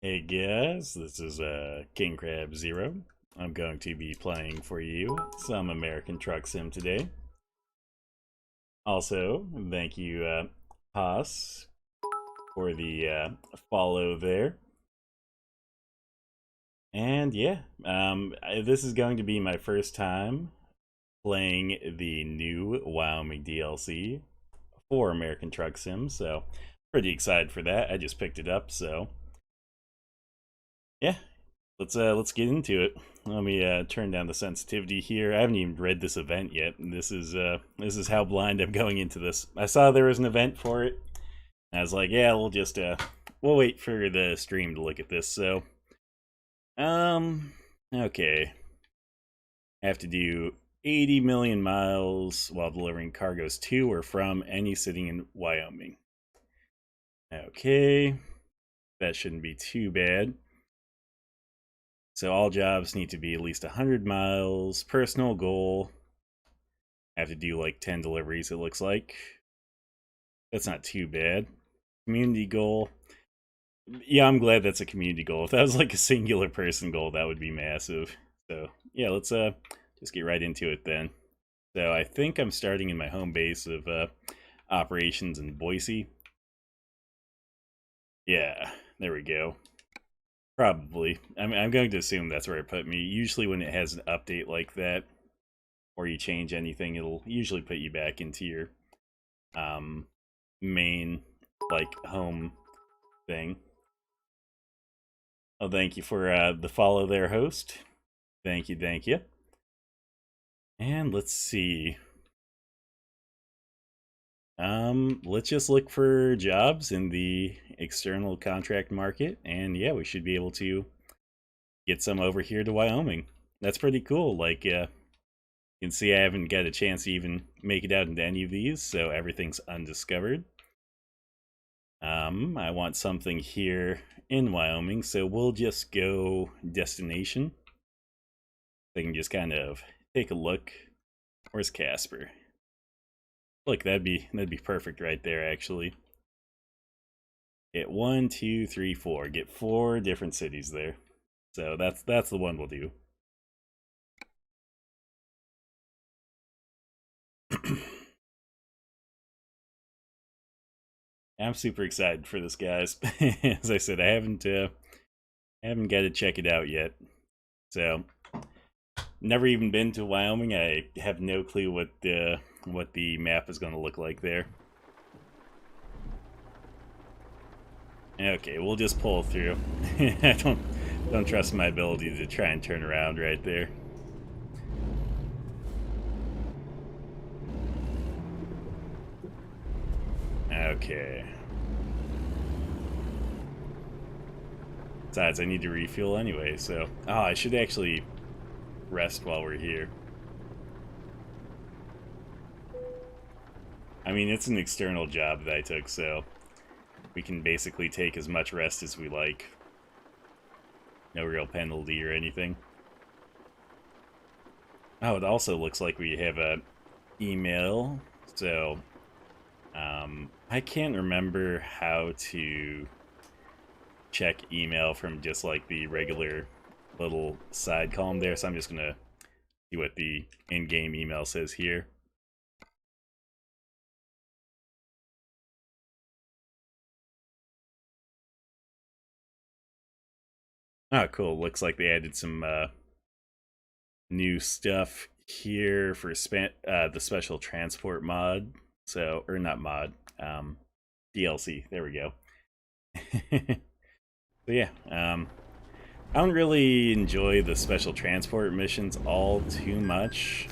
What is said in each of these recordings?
Hey guys, this is King Crab Zero. I'm going to be playing for you some American Truck Sim today. Also, thank you, Haas, for the follow there. And yeah, this is going to be my first time playing the new Wyoming DLC for American Truck Sim, so pretty excited for that. I just picked it up, so yeah, let's get into it. Let me turn down the sensitivity here. I haven't even read this event yet. This is how blind I'm going into this. I saw there was an event for it. And I was like, yeah, we'll wait for the stream to look at this. So, um, okay, I have to do 80 million miles while delivering cargoes to or from any city in Wyoming. Okay, that shouldn't be too bad. So all jobs need to be at least 100 miles. Personal goal, I have to do like 10 deliveries, it looks like. That's not too bad. Community goal. Yeah, I'm glad that's a community goal. If that was like a singular person goal, that would be massive. So yeah, let's just get right into it then. So I think I'm starting in my home base of operations in Boise. Yeah, there we go. Probably. I'm going to assume that's where it put me. Usually when it has an update like that, or you change anything, it'll usually put you back into your um, main, like, home thing. Oh, thank you for the follow there, host. Thank you, thank you. And let's see. Let's just look for jobs in the external contract market, and yeah, we should be able to get some over here to Wyoming. That's pretty cool. Like, you can see I haven't got a chance to even make it out into any of these, so everything's undiscovered. I want something here in Wyoming, so we'll just go destination. They can just kind of take a look. Where's Casper? Look, that'd be perfect right there, actually. Get 1, 2, 3, 4. Get 4 different cities there. So that's the one we'll do. I'm super excited for this, guys. As I said, I haven't got to check it out yet. So never even been to Wyoming. I have no clue what the map is going to look like there. Okay, we'll just pull through. I don't trust my ability to try and turn around right there. Okay. Besides, I need to refuel anyway, so... Oh, I should actually rest while we're here. I mean, it's an external job that I took, so... we can basically take as much rest as we like. No real penalty or anything. Oh, it also looks like we have a email, so... I can't remember how to check email from just like the regular little side column there, so I'm just gonna see what the in-game email says here. Oh, cool. Looks like they added some new stuff here for the special transport mod. So, or not mod, DLC. There we go. So yeah, I don't really enjoy the special transport missions all too much,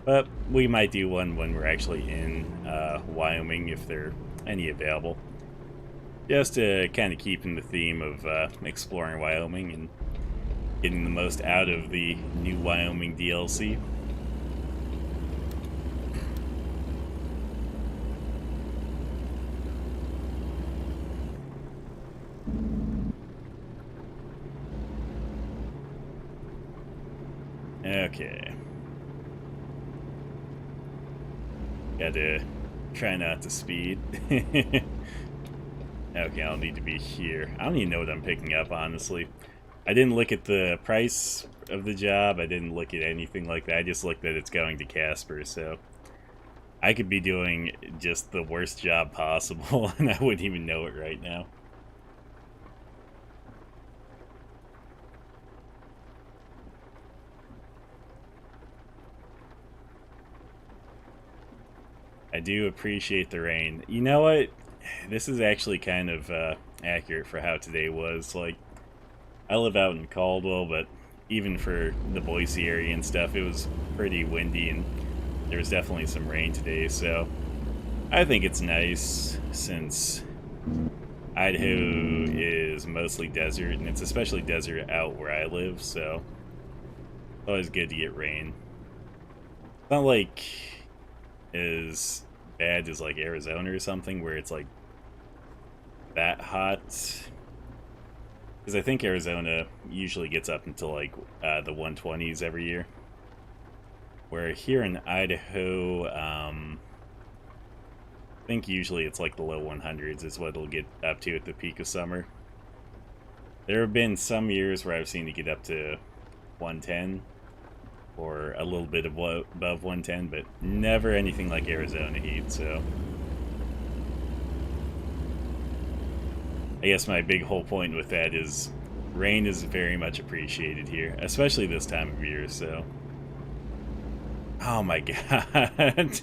but we might do one when we're actually in Wyoming if there are any available. Just to kind of keep in the theme of exploring Wyoming and getting the most out of the new Wyoming DLC. Okay. Gotta try not to speed. Okay, I'll need to be here. I don't even know what I'm picking up, honestly. I didn't look at the price of the job. I didn't look at anything like that. I just looked that it's going to Casper, so I could be doing just the worst job possible, and I wouldn't even know it right now. I do appreciate the rain. You know what? This is actually kind of accurate for how today was. Like, I live out in Caldwell, but even for the Boise area and stuff, it was pretty windy, and there was definitely some rain today, so I think it's nice since Idaho is mostly desert, and it's especially desert out where I live, so it's always good to get rain. It's not like as bad as like Arizona or something where it's like that hot, because I think Arizona usually gets up until like the 120s every year, where here in Idaho I think usually it's like the low 100s is what it'll get up to at the peak of summer. There have been some years where I've seen it get up to 110 or a little bit above 110, but never anything like Arizona heat, so I guess my big whole point with that is rain is very much appreciated here, especially this time of year, so... Oh my god.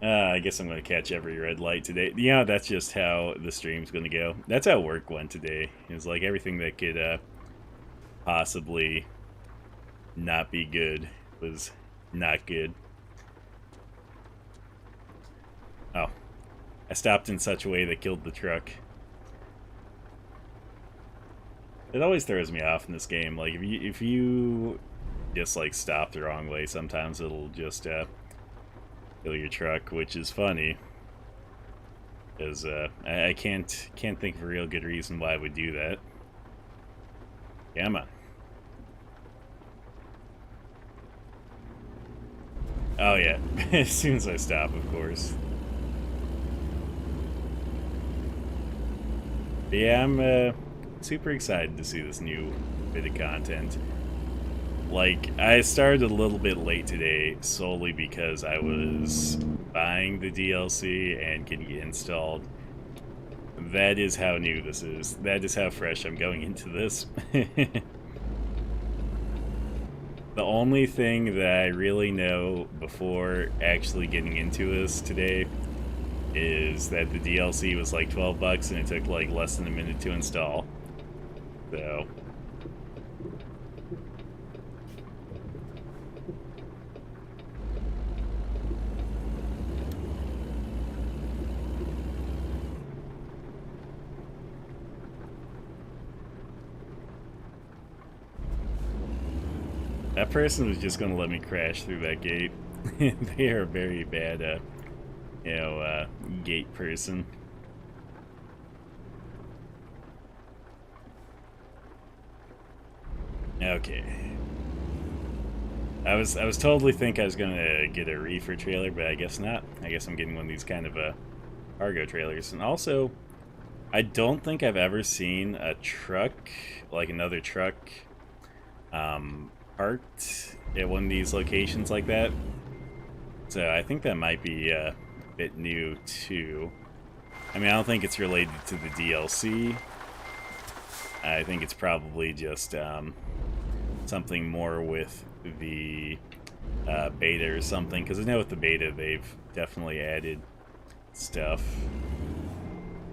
I guess I'm going to catch every red light today. Yeah, that's just how the stream's going to go. That's how work went today. It was like everything that could possibly not be good was not good. Oh, I stopped in such a way that killed the truck. It always throws me off in this game. Like, if you just, like, stop the wrong way, sometimes it'll just kill your truck, which is funny. Because I can't think of a real good reason why I would do that. Come on. Oh yeah, as soon as I stop, of course. But yeah, I'm super excited to see this new bit of content. Like, I started a little bit late today solely because I was buying the DLC and getting it installed. That is how new this is. That is how fresh I'm going into this. The only thing that I really know before actually getting into this today is that the DLC was like 12 bucks and it took like less than a minute to install. So... that person was just going to let me crash through that gate. They are a very bad, gate person. Okay. I was totally think I was gonna get a reefer trailer, but I guess not. I guess I'm getting one of these kind of cargo trailers. And also, I don't think I've ever seen a truck, like another truck, parked at one of these locations like that. So I think that might be a bit new too. I mean, I don't think it's related to the DLC. I think it's probably just something more with the beta or something, because I know with the beta they've definitely added stuff.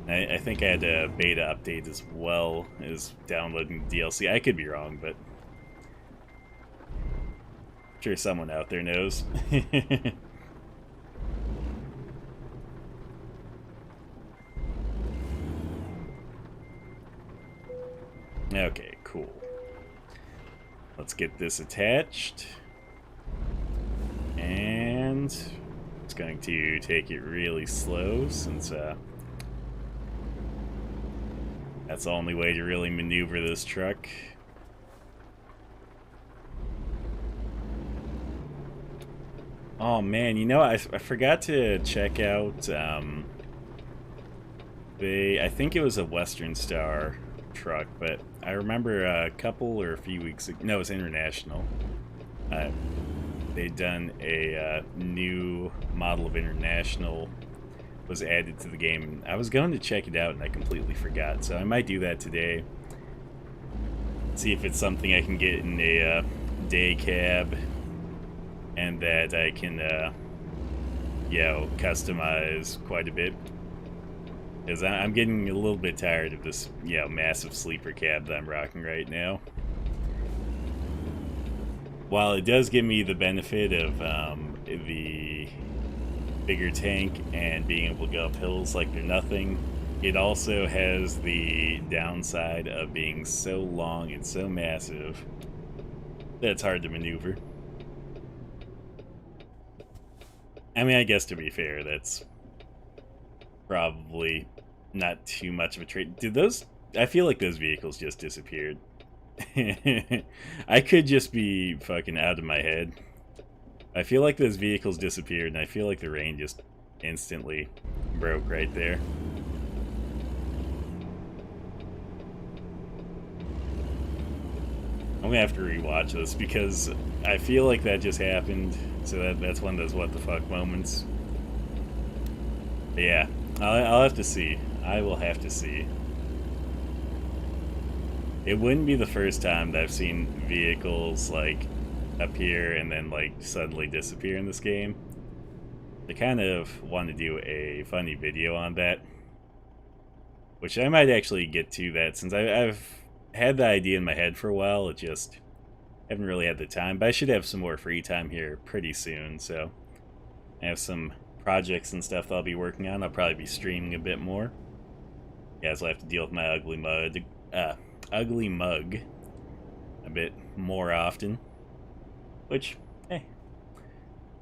I think I had a beta update as well as downloading the DLC. I could be wrong, but I'm sure someone out there knows. Okay, cool. Let's get this attached. And it's going to take it really slow since that's the only way to really maneuver this truck. Oh man, you know, I forgot to check out I think it was a Western Star truck, but I remember a couple or a few weeks ago, no, it was International. Uh, they'd done a new model of International was added to the game. I was going to check it out and I completely forgot, so I might do that today. See if it's something I can get in a day cab and that I can, customize quite a bit. Because I'm getting a little bit tired of this, massive sleeper cab that I'm rocking right now. While it does give me the benefit of the bigger tank and being able to go up hills like they're nothing, it also has the downside of being so long and so massive that it's hard to maneuver. I mean, I guess to be fair, that's probably not too much of a trait. I feel like those vehicles just disappeared. I could just be fucking out of my head. I feel like those vehicles disappeared, and I feel like the rain just instantly broke right there. I'm gonna have to rewatch this because I feel like that just happened. So that's one of those what the fuck moments. But yeah, I'll have to see. I will have to see. It wouldn't be the first time that I've seen vehicles like appear and then like suddenly disappear in this game. I kind of want to do a funny video on that, which I might actually get to that since I've had the idea in my head for a while. It just haven't really had the time, but I should have some more free time here pretty soon. So I have some projects and stuff that I'll be working on. I'll probably be streaming a bit more. Guys will have to deal with my ugly mug a bit more often, which, hey,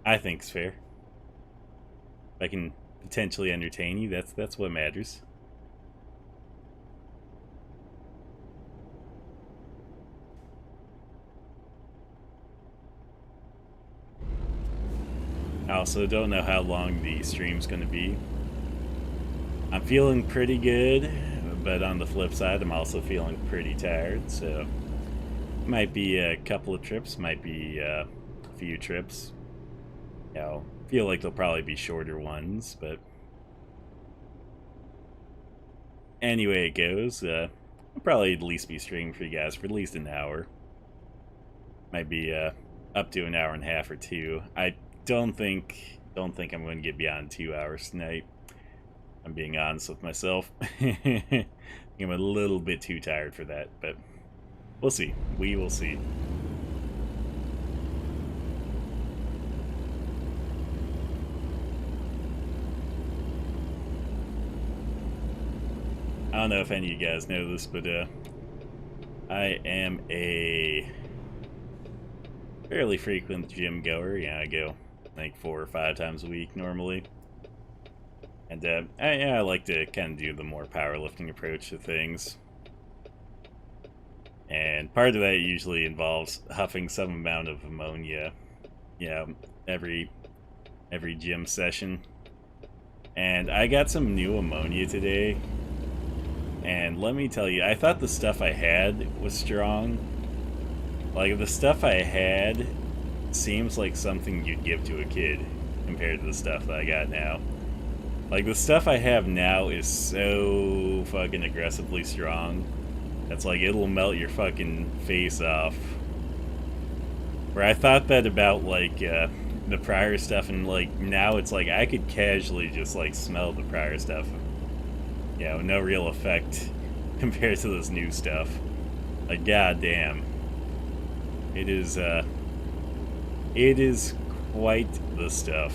I think's fair. If I can potentially entertain you, that's what matters. I also don't know how long the stream's going to be. I'm feeling pretty good, but on the flip side, I'm also feeling pretty tired, so might be a couple of trips, might be a few trips. Feel like they'll probably be shorter ones, but anyway it goes. I'll probably at least be streaming for you guys for at least an hour. Might be up to an hour and a half or two. I don't think I'm going to get beyond 2 hours tonight. I'm being honest with myself. I'm a little bit too tired for that, but we'll see. We will see. I don't know if any of you guys know this, but I am a fairly frequent gym goer. I go like 4 or 5 times a week normally. And I like to kind of do the more powerlifting approach to things. And part of that usually involves huffing some amount of ammonia, every gym session. And I got some new ammonia today. And let me tell you, I thought the stuff I had was strong. Like, the stuff I had seems like something you'd give to a kid compared to the stuff that I got now. Like, the stuff I have now is so fucking aggressively strong. That's like, it'll melt your fucking face off. Where I thought that about, like, the prior stuff, and, like, now it's like, I could casually just, like, smell the prior stuff. No real effect compared to this new stuff. Like, goddamn. It is quite the stuff.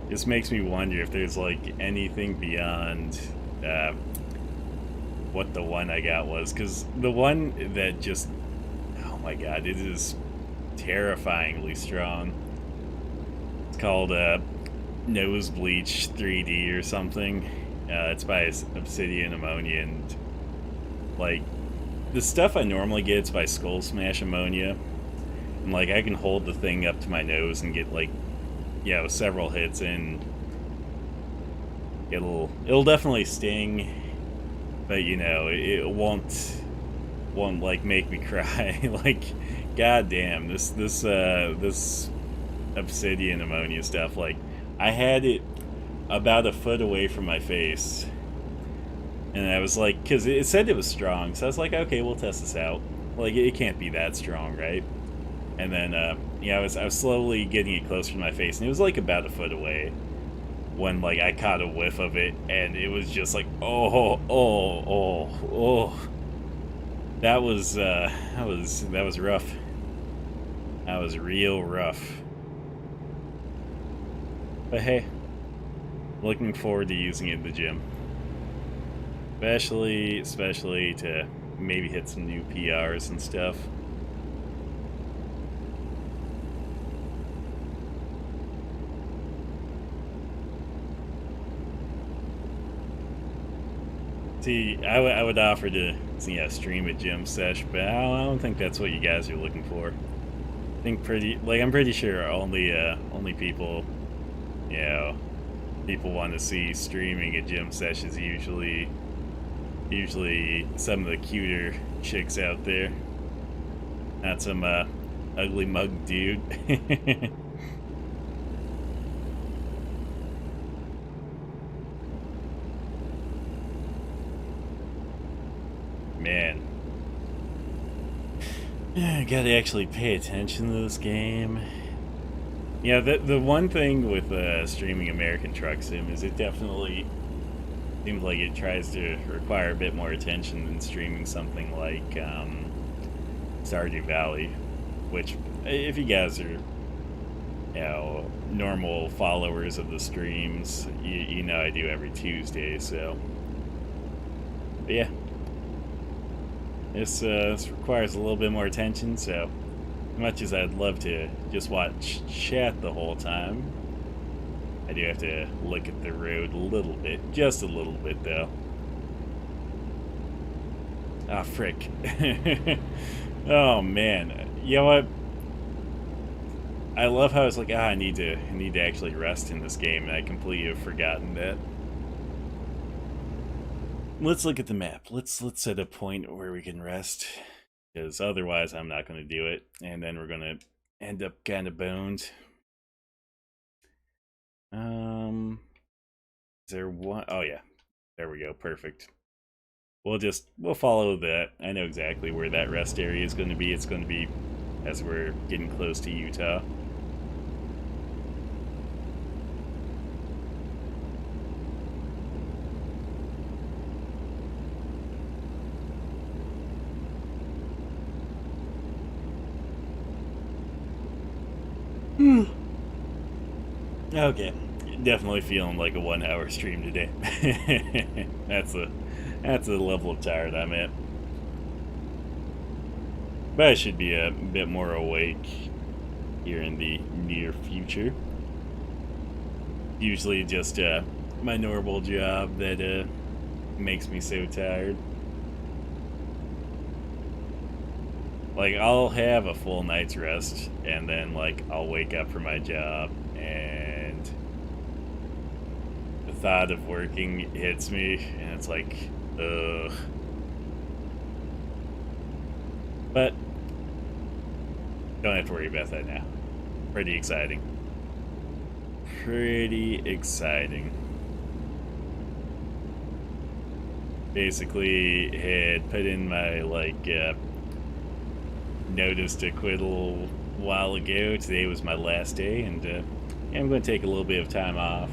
This makes me wonder if there's like anything beyond what the one I got was, because the one that just, oh my god, it is terrifyingly strong. It's called Nose Bleach 3D or something. It's by Obsidian Ammonia, and like the stuff I normally get, it's by Skull Smash Ammonia. And And, like, I can hold the thing up to my nose and get, like, several hits in. It'll definitely sting, but it won't like make me cry. Like, goddamn, this obsidian ammonia stuff. Like, I had it about a foot away from my face, and I was like, because it said it was strong, so I was like, okay, we'll test this out. Like, it can't be that strong, right? And then I was slowly getting it closer to my face, and it was like about a foot away when, like, I caught a whiff of it, and it was just like, oh. That was rough. That was real rough. But hey, looking forward to using it in the gym. Especially to maybe hit some new PRs and stuff. See, I would offer to stream a gym sesh, but I don't think that's what you guys are looking for. I think I'm pretty sure only people, people want to see streaming a gym sesh is usually some of the cuter chicks out there, not some ugly mug dude. Man, I gotta actually pay attention to this game. Yeah, the one thing with streaming American Truck Sim is it definitely seems like it tries to require a bit more attention than streaming something like Stardew Valley, which, if you guys are normal followers of the streams, you know I do every Tuesday. So, but yeah. This requires a little bit more attention, so as much as I'd love to just watch chat the whole time, I do have to look at the road a little bit. Just a little bit, though. Ah, frick. Oh, man. You know what? I love how it's like, I need to actually rest in this game, and I completely have forgotten that. Let's look at the map. Let's set a point where we can rest, because otherwise I'm not going to do it, and then we're going to end up kind of boned. Is there one? Oh yeah, there we go. Perfect. We'll follow that. I know exactly where that rest area is going to be. It's going to be as we're getting close to Utah. Okay, definitely feeling like a 1 hour stream today. That's the level of tired I'm at. But I should be a bit more awake here in the near future. Usually just my normal job that makes me so tired. Like, I'll have a full night's rest, and then, like, I'll wake up for my job, and the thought of working hits me, and it's like, ugh. But don't have to worry about that now. Pretty exciting. Pretty exciting. Basically, had put in my, like, notice to quit a little while ago. Today was my last day, and I'm going to take a little bit of time off.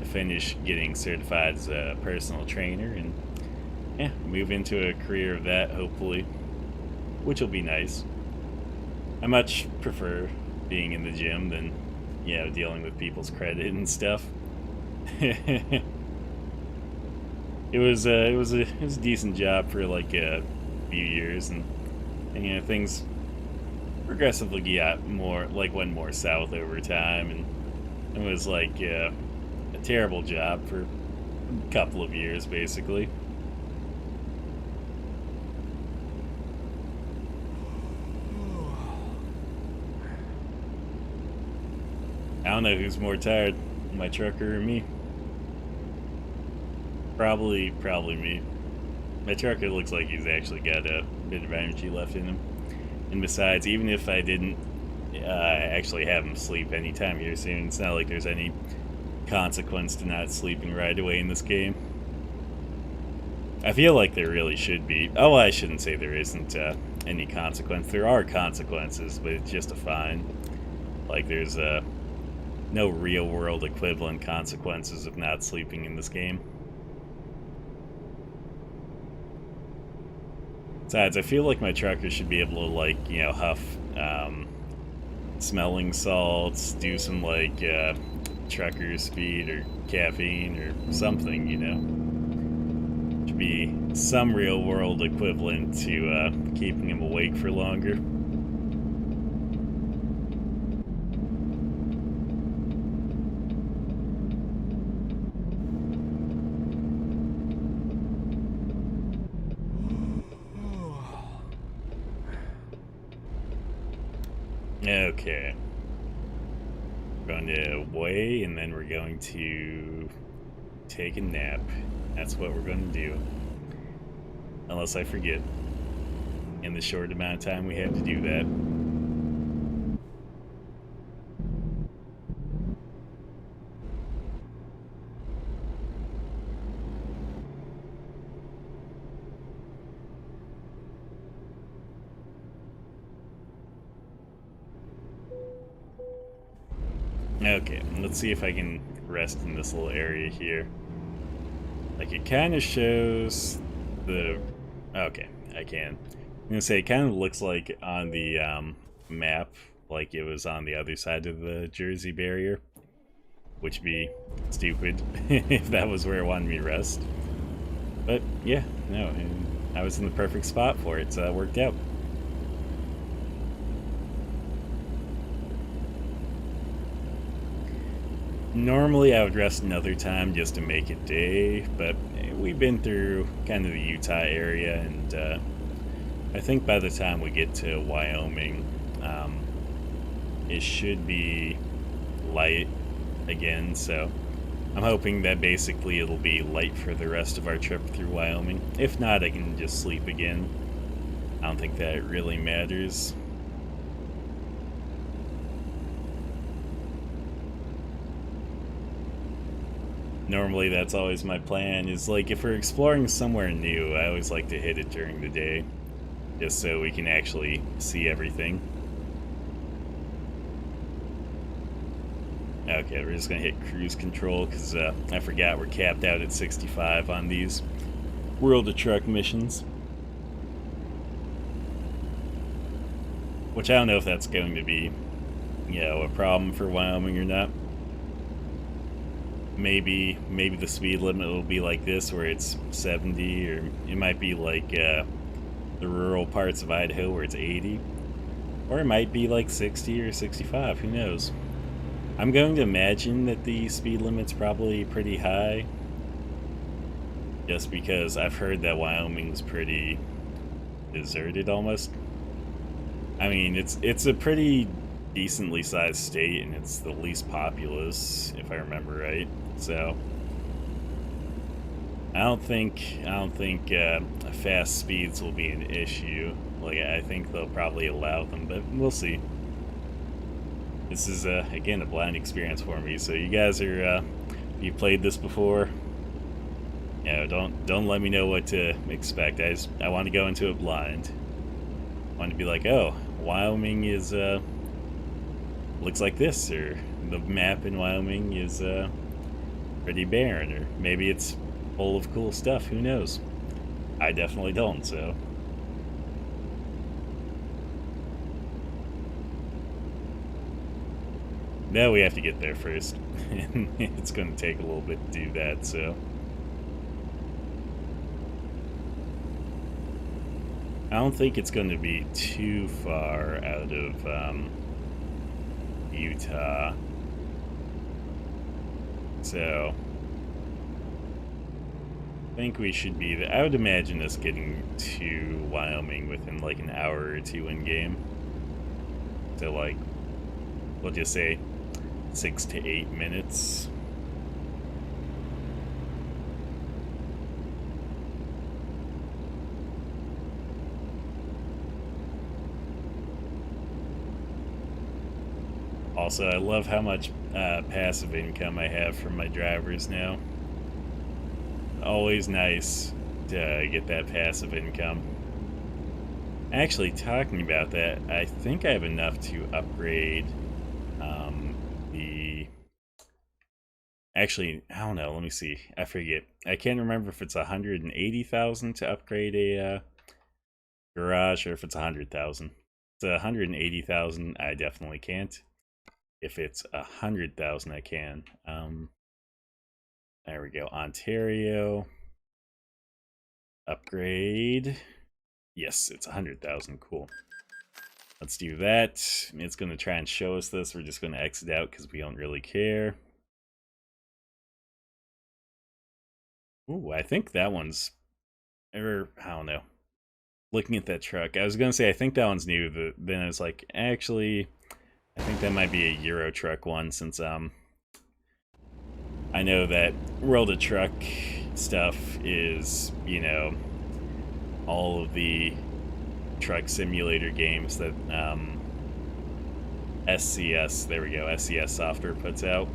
Finish getting certified as a personal trainer, and move into a career of that, hopefully, which will be nice. I much prefer being in the gym than dealing with people's credit and stuff. It was a decent job for like a few years, and things progressively got went more south over time, and it was like a terrible job for a couple of years, basically. I don't know who's more tired, my trucker or me. Probably me. My trucker looks like he's actually got a bit of energy left in him. And besides, even if I didn't actually have him sleep anytime here soon, it's not like there's any consequence to not sleeping right away in this game. I feel like there really should be. Oh, I shouldn't say there isn't any consequence. There are consequences, but it's just a fine. Like, there's no real-world equivalent consequences of not sleeping in this game. Besides, I feel like my trucker should be able to, like, you know, huff smelling salts, do some, like, trucker speed or caffeine or something, you know. Should be some real-world equivalent to keeping him awake for longer. Okay. We're going to weigh, and then we're going to take a nap. That's what we're going to do. Unless I forget. In the short amount of time we have to do that. Okay, let's see if I can rest in this little area here. Like, it kind of shows the... Okay, I can. I'm gonna say it kind of looks like on the map, like it was on the other side of the Jersey barrier. Which would be stupid if that was where it wanted me to rest. But, yeah, no, I was in the perfect spot for it, so it worked out. Normally I would rest another time just to make it day, but we've been through kind of the Utah area, and I think by the time we get to Wyoming, it should be light again, so I'm hoping that basically it'll be light for the rest of our trip through Wyoming. If not, I can just sleep again. I don't think that really matters. Normally that's always my plan, is like if we're exploring somewhere new, I always like to hit it during the day, just so we can actually see everything. Okay, we're just gonna hit cruise control, because I forgot we're capped out at 65 on these World of Truck missions. Which I don't know if that's going to be, you know, a problem for Wyoming or not. Maybe the speed limit will be like this, where it's 70, or it might be like the rural parts of Idaho where it's 80. Or it might be like 60 or 65, who knows. I'm going to imagine that the speed limit's probably pretty high, just because I've heard that Wyoming's pretty deserted almost. I mean, it's a pretty decently sized state, and it's the least populous, if I remember right. So I don't think fast speeds will be an issue. Like, I think they'll probably allow them, but we'll see. This is again a blind experience for me. So you guys are you played this before? You know, don't let me know what to expect. I want to go into it blind. I want to be like, oh, Wyoming is looks like this, or the map in Wyoming is pretty barren, or maybe it's full of cool stuff. Who knows? I definitely don't, so. Now we have to get there first, and it's going to take a little bit to do that, so. I don't think it's going to be too far out of Utah. So I think we should be there. I would imagine us getting to Wyoming within like an hour or two in game. So, like, we'll just say 6 to 8 minutes. Also, I love how much passive income I have from my drivers now. Always nice to get that passive income. Actually, talking about that, I think I have enough to upgrade the... Actually, I don't know. Let me see. I forget. I can't remember if it's 180,000 to upgrade a garage or if it's 100,000. It's 180,000. I definitely can't. If it's 100,000, I can. There we go. Ontario. Upgrade. Yes, it's 100,000. Cool. Let's do that. It's going to try and show us this. We're just going to exit out because we don't really care. Ooh, I think that one's... Or, I don't know. Looking at that truck, I was going to say I think that one's new, but then I was like, actually, I think that might be a Euro Truck one, since I know that World of Truck stuff is, you know, all of the truck simulator games that SCS, there we go, SCS software puts out,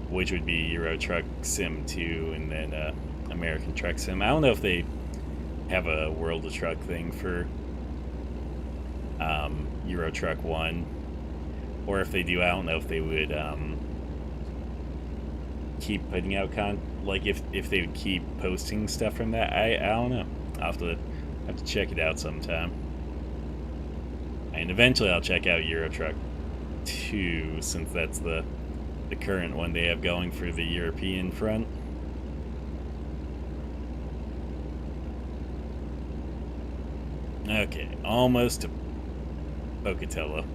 which would be Euro Truck Sim 2 and then American Truck Sim. I don't know if they have a World of Truck thing for Euro Truck 1, or if they do, I don't know if they would keep putting out like if they would keep posting stuff from that. I don't know. I'll have to check it out sometime. And eventually I'll check out Euro Truck 2, since that's the current one they have going for the European front. Okay, almost to Pocatello.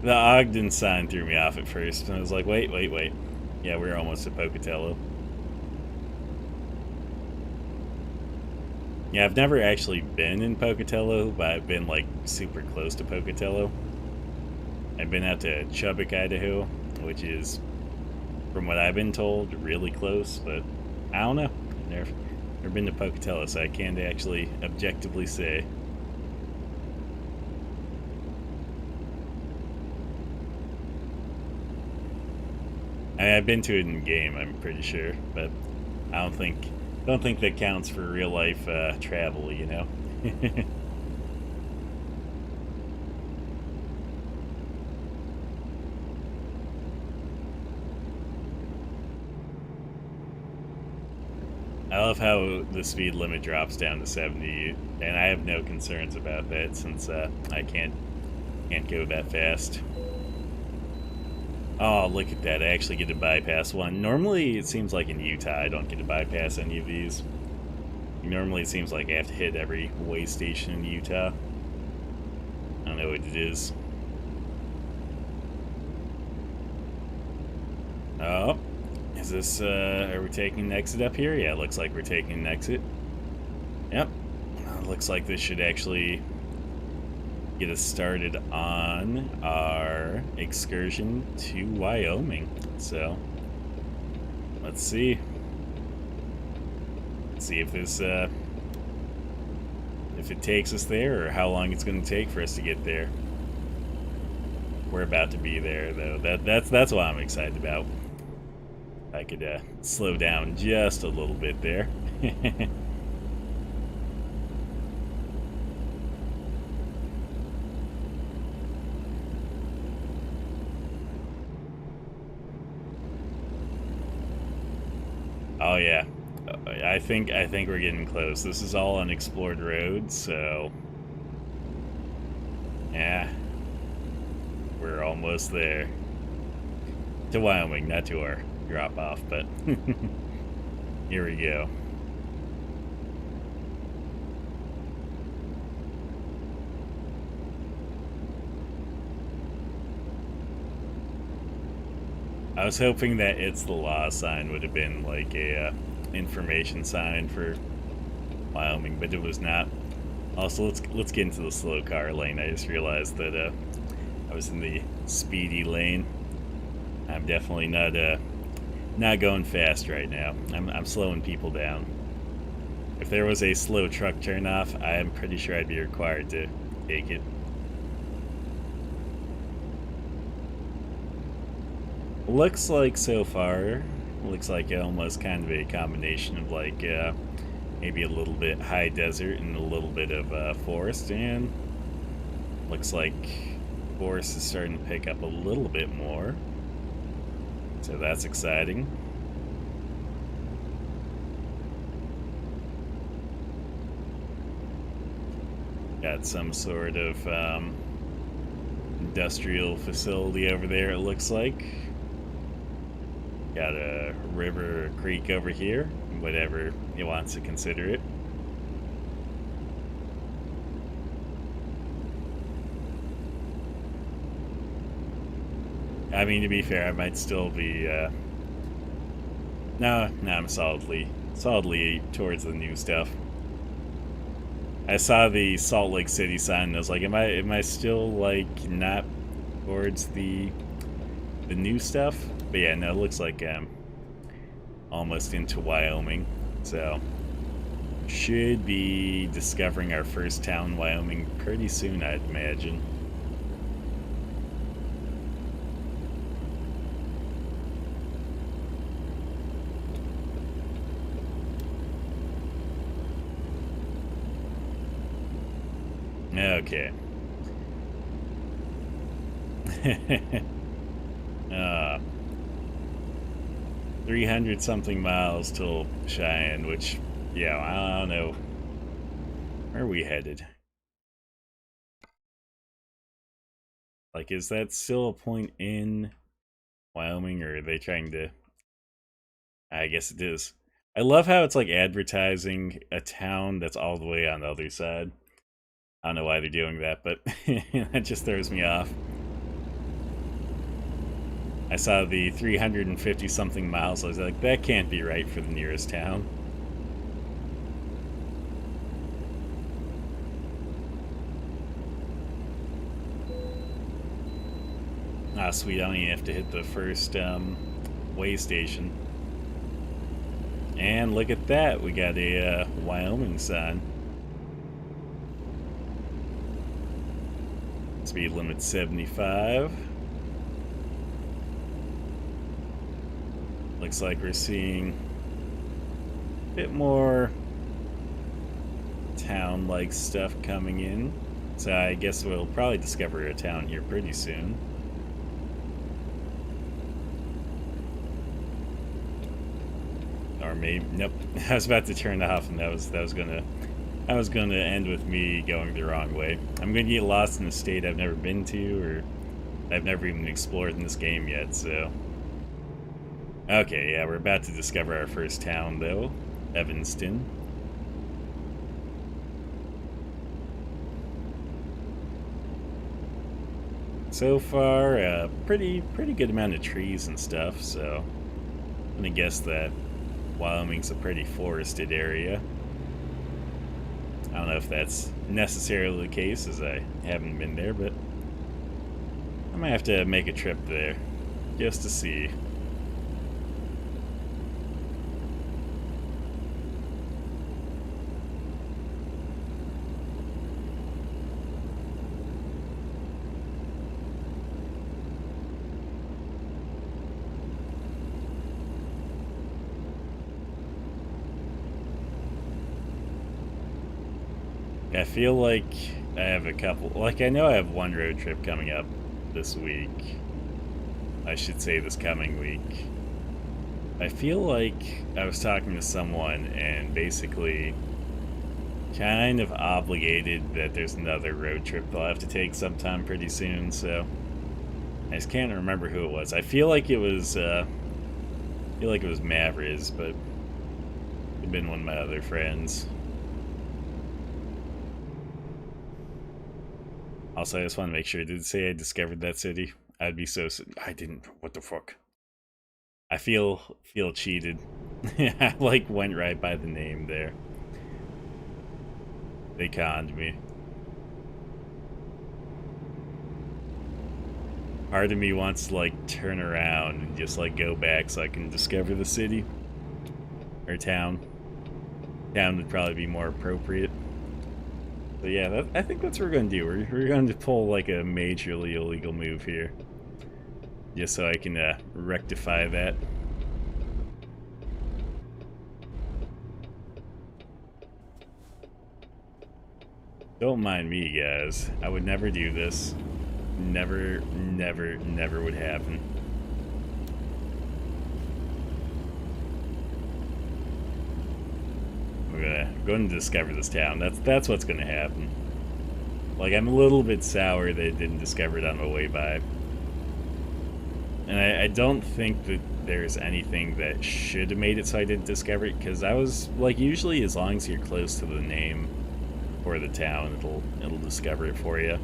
The Ogden sign threw me off at first, and I was like, wait. Yeah, we're almost at Pocatello. Yeah, I've never actually been in Pocatello, but I've been, like, super close to Pocatello. I've been out to Chubbuck, Idaho, which is, from what I've been told, really close, but I don't know. Never been to Pocatello, so I can't actually objectively say. I've been to it in game, I'm pretty sure, but I don't think that counts for real life travel, you know. I love how the speed limit drops down to 70, and I have no concerns about that since I can't go that fast. Oh, look at that. I actually get to bypass one. Normally, it seems like in Utah, I don't get to bypass any of these. Normally, it seems like I have to hit every way station in Utah. I don't know what it is. Oh, is this, are we taking an exit up here? Yeah, it looks like we're taking an exit. Yep. Looks like this should actually get us started on our excursion to Wyoming. So, let's see. Let's see if this, if it takes us there, or how long it's going to take for us to get there. We're about to be there, though. That's what I'm excited about. I could slow down just a little bit there. Oh yeah, I think we're getting close. This is all unexplored roads, so yeah, we're almost there. To Wyoming, not to our drop off, but here we go. I was hoping that "It's the Law" sign would have been like a information sign for Wyoming, but it was not. Also, let's get into the slow car lane. I just realized that I was in the speedy lane. I'm definitely not going fast right now. I'm slowing people down. If there was a slow truck turnoff, I'm pretty sure I'd be required to take it. Looks like so far, looks like almost kind of a combination of like maybe a little bit high desert and a little bit of forest, and looks like forest is starting to pick up a little bit more. So that's exciting. Got some sort of industrial facility over there, it looks like. Got a river or creek over here, whatever you want to consider it. I mean, to be fair, I might still be, no, I'm solidly towards the new stuff. I saw the Salt Lake City sign and I was like, am I still, like, not towards the new stuff? But yeah, no, it looks like I'm almost into Wyoming, so should be discovering our first town in Wyoming pretty soon, I'd imagine. Okay. 300 something miles till Cheyenne, which, yeah, I don't know. Where are we headed? Like, is that still a point in Wyoming, or are they trying to... I guess it is. I love how it's like advertising a town that's all the way on the other side. I don't know why they're doing that, but that just throws me off. I saw the 350 something miles. I was like, that can't be right for the nearest town. Ah, sweet. I don't even have to hit the first way station. And look at that. We got a Wyoming sign. Speed limit 75. Looks like we're seeing a bit more town-like stuff coming in. So I guess we'll probably discover a town here pretty soon. Or maybe, nope. I was about to turn off, and that was gonna end with me going the wrong way. I'm gonna get lost in a state I've never been to, or I've never even explored in this game yet, so. Okay, yeah, we're about to discover our first town, though. Evanston. So far, pretty good amount of trees and stuff, so I'm gonna guess that Wyoming's a pretty forested area. I don't know if that's necessarily the case, as I haven't been there, but I might have to make a trip there just to see. I feel like I have a couple, like I know I have one road trip coming up this week. I should say this coming week. I feel like I was talking to someone and basically kind of obligated that there's another road trip they'll have to take sometime pretty soon, so I just can't remember who it was. I feel like it was Mavriz, but it'd been one of my other friends. Also, I just want to make sure, did it say I discovered that city? I'd be so... I didn't. What the fuck? I feel cheated. I, like, went right by the name there. They conned me. Part of me wants to like turn around and just like go back so I can discover the city or town. Town would probably be more appropriate. So yeah, I think that's what we're going to do. We're going to pull like a majorly illegal move here. Just so I can rectify that. Don't mind me, guys. I would never do this. Never, never, never would happen. We're gonna go and discover this town. That's what's gonna happen. Like, I'm a little bit sour that I didn't discover it on my way by. And I don't think that there's anything that should have made it so I didn't discover it, because I was, like, usually as long as you're close to the name or the town, it'll discover it for you.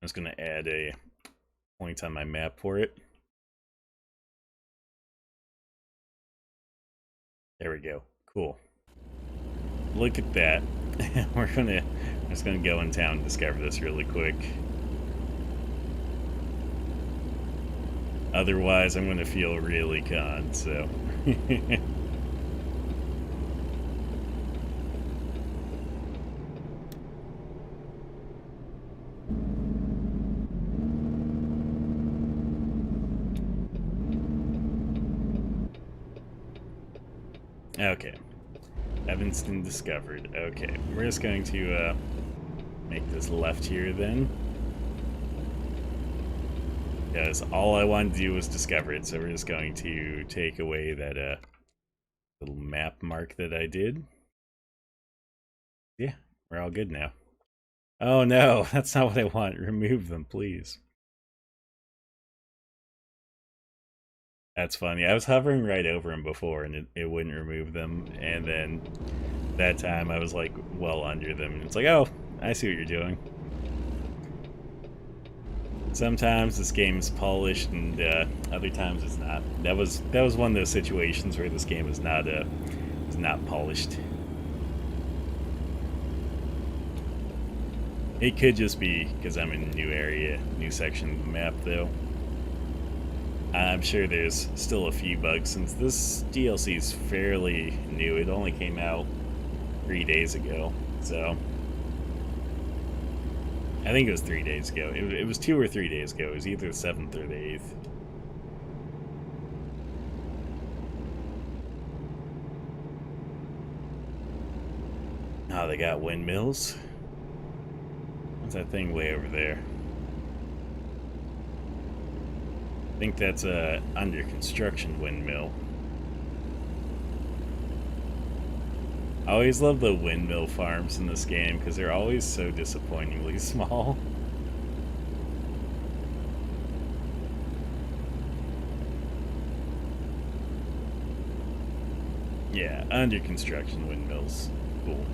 I'm just gonna add a point on my map for it. There we go. Cool. Look at that. I'm just gonna go in town and discover this really quick. Otherwise, I'm gonna feel really conned, so. Okay. Evanston discovered. Okay, we're just going to make this left here then. Because all I wanted to do was discover it, so we're just going to take away that little map mark that I did. Yeah, we're all good now. Oh no, that's not what I want. Remove them, please. That's funny. I was hovering right over them before and it wouldn't remove them. And then that time I was like well under them. And it's like, oh, I see what you're doing. Sometimes this game is polished and other times it's not. That was one of those situations where this game is not polished. It could just be because I'm in a new area, new section of the map though. I'm sure there's still a few bugs since this DLC is fairly new. It only came out 3 days ago, so I think it was 3 days ago. It was 2 or 3 days ago. It was either the 7th or the 8th. Oh, they got windmills. What's that thing way over there? I think that's a under construction windmill. I always love the windmill farms in this game because they're always so disappointingly small. Yeah, under construction windmills. Cool.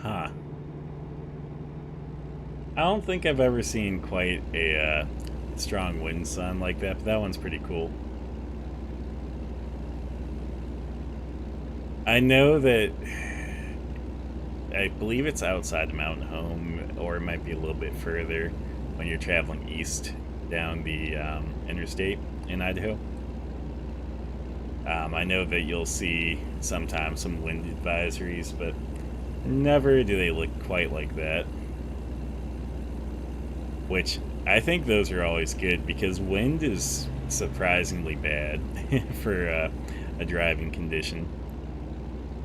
Huh. I don't think I've ever seen quite a strong wind sun like that, but that one's pretty cool. I know that I believe it's outside of Mountain Home, or it might be a little bit further when you're traveling east down the interstate in Idaho. I know that you'll see sometimes some wind advisories, but never do they look quite like that. Which, I think those are always good, because wind is surprisingly bad for a driving condition.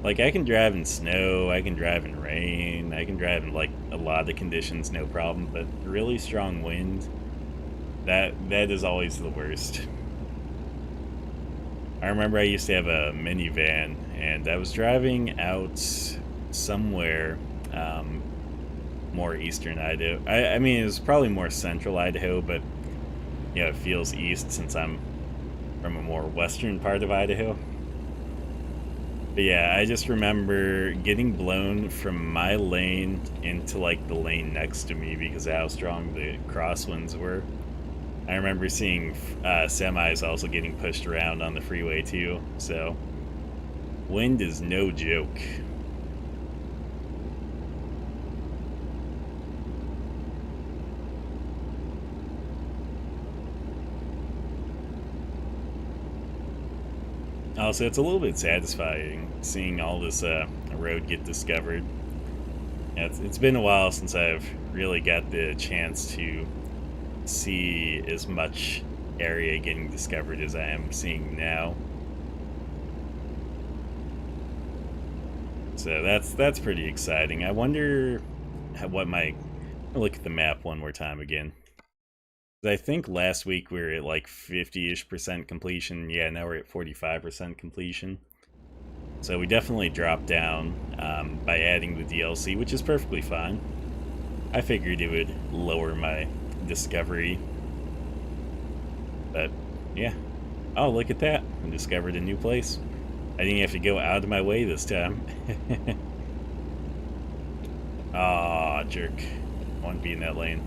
Like, I can drive in snow, I can drive in rain, I can drive in, like, a lot of conditions, no problem, but really strong wind, that is always the worst. I remember I used to have a minivan, and I was driving out somewhere more eastern Idaho. I mean, it was probably more central Idaho, but you know, it feels east since I'm from a more western part of Idaho. But yeah, I just remember getting blown from my lane into like the lane next to me because of how strong the crosswinds were. I remember seeing semis also getting pushed around on the freeway too, so wind is no joke. Also, it's a little bit satisfying seeing all this road get discovered. It's been a while since I've really got the chance to see as much area getting discovered as I am seeing now. So that's pretty exciting. I wonder what my... I'll look at the map one more time again. I think last week we were at like 50-ish% completion. Yeah, now we're at 45% completion. So we definitely dropped down by adding the DLC, which is perfectly fine. I figured it would lower my discovery. But yeah. Oh, look at that. I discovered a new place. I didn't have to go out of my way this time. Aw, jerk. I want to be in that lane.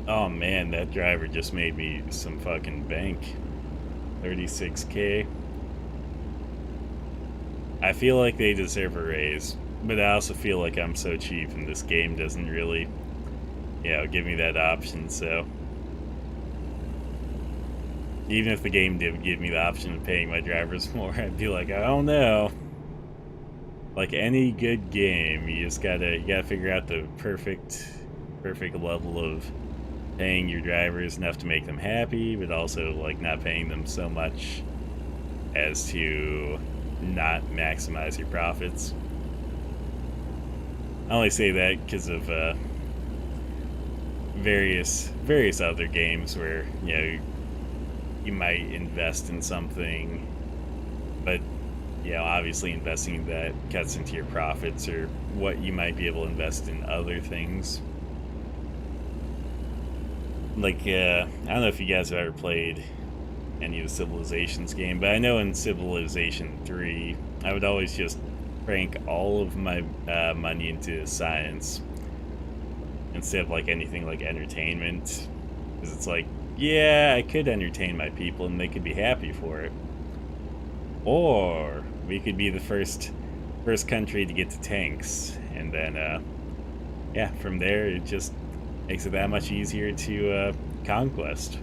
Oh man, that driver just made me some fucking bank. 36K. I feel like they deserve a raise, but I also feel like I'm so cheap and this game doesn't really, give me that option, so. Even if the game did give me the option of paying my drivers more, I'd be like, I don't know. Like any good game, you gotta figure out the perfect level of paying your drivers enough to make them happy, but also like not paying them so much as to not maximize your profits. I only say that because of various other games where you might invest in something, but obviously investing that cuts into your profits or what you might be able to invest in other things. Like, I don't know if you guys have ever played any of the Civilizations game, but I know in Civilization 3, I would always just crank all of my money into science instead of like anything like entertainment, because it's like, yeah, I could entertain my people and they could be happy for it, or we could be the first country to get to tanks, and then from there it just makes it that much easier to conquest.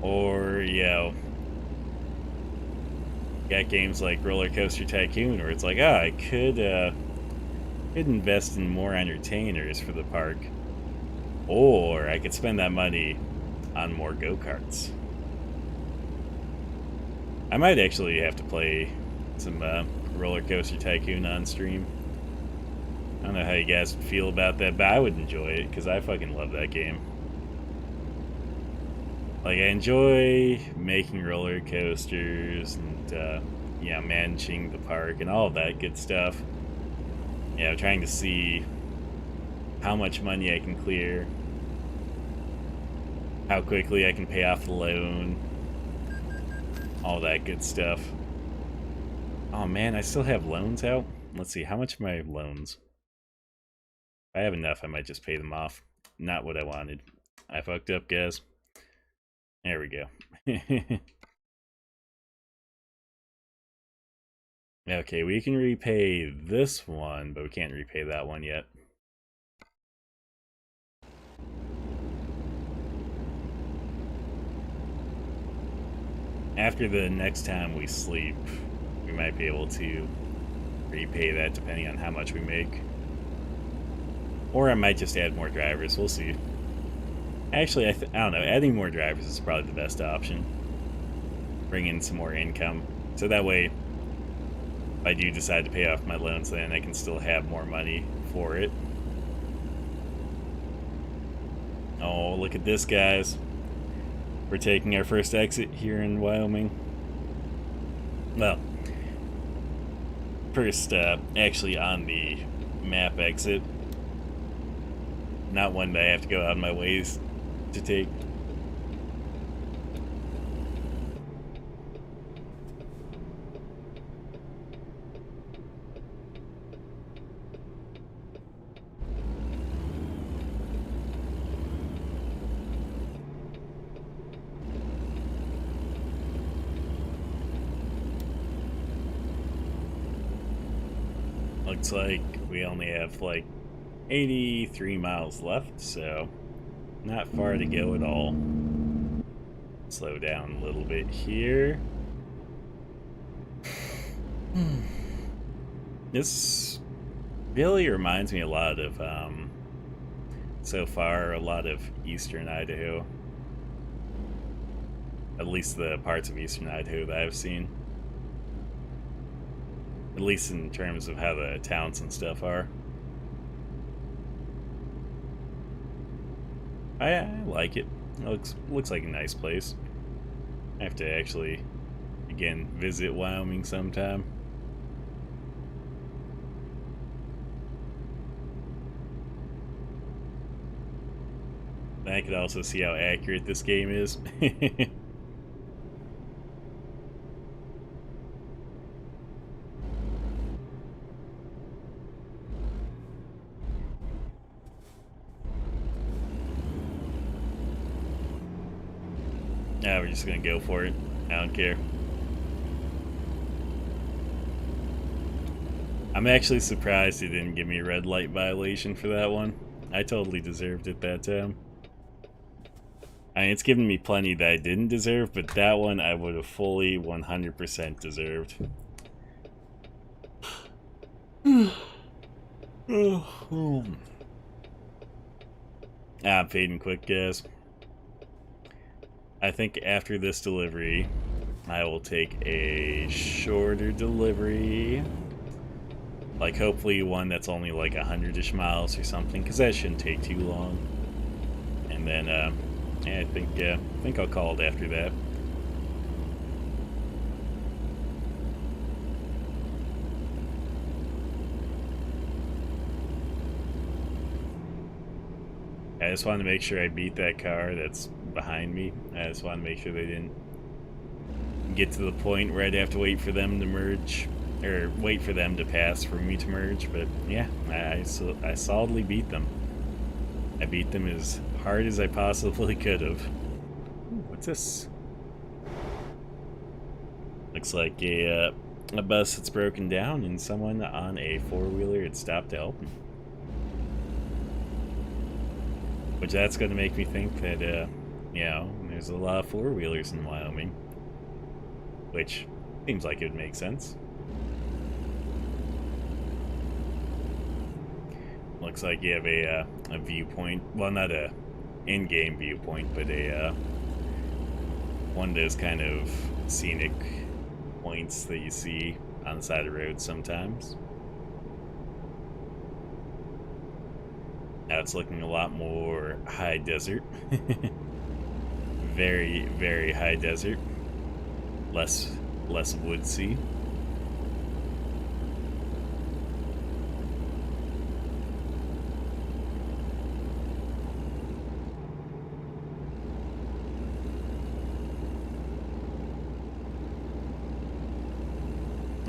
Or, got games like Roller Coaster Tycoon where it's like, I could invest in more entertainers for the park. Or I could spend that money on more go-karts. I might actually have to play some Roller Coaster Tycoon on stream. I don't know how you guys feel about that, but I would enjoy it because I fucking love that game. Like, I enjoy making roller coasters and, managing the park and all of that good stuff. Trying to see how much money I can clear, how quickly I can pay off the loan, all that good stuff. Oh man, I still have loans out? Let's see, how much are my loans? If I have enough, I might just pay them off. Not what I wanted. I fucked up, guys. There we go. Okay, we can repay this one, but we can't repay that one yet. After the next time we sleep, we might be able to repay that depending on how much we make. Or I might just add more drivers, we'll see. Actually, I don't know, adding more drivers is probably the best option. bring in some more income. So that way, if I do decide to pay off my loans, then I can still have more money for it. Oh, look at this, guys. We're taking our first exit here in Wyoming. Well, first, actually on the map exit. Not one that I have to go out of my ways to take. Looks like we only have like 83 miles left, so not far to go at all. Slow down a little bit here. This really reminds me a lot of, so far, a lot of eastern Idaho. At least the parts of eastern Idaho that I've seen. At least in terms of how the towns and stuff are. I like it. It looks like a nice place. I have to actually, again, visit Wyoming sometime. I could also see how accurate this game is. We're just gonna go for it. I don't care. I'm actually surprised he didn't give me a red light violation for that one. I totally deserved it that time. I mean, it's given me plenty that I didn't deserve, but that one I would have fully 100% deserved. I'm fading quick, guys. I think after this delivery, I will take a shorter delivery. Like, hopefully one that's only like 100-ish miles or something, because that shouldn't take too long. And then, yeah, I think I'll call it after that. I just wanted to make sure I beat that car that's behind me. I just wanted to make sure they didn't get to the point where I'd have to wait for them to merge, or wait for them to pass for me to merge. But yeah, I solidly beat them. I beat them as hard as I possibly could have. What's this? Looks like a bus that's broken down and someone on a four-wheeler had stopped to help me. Which that's going to make me think that, you know, there's a lot of four-wheelers in Wyoming. Which seems like it would make sense. Looks like you have a viewpoint. Well, not a in-game viewpoint, but a one of those kind of scenic points that you see on the side of the road sometimes. Now it's looking a lot more high desert. Very, very high desert. Less woodsy.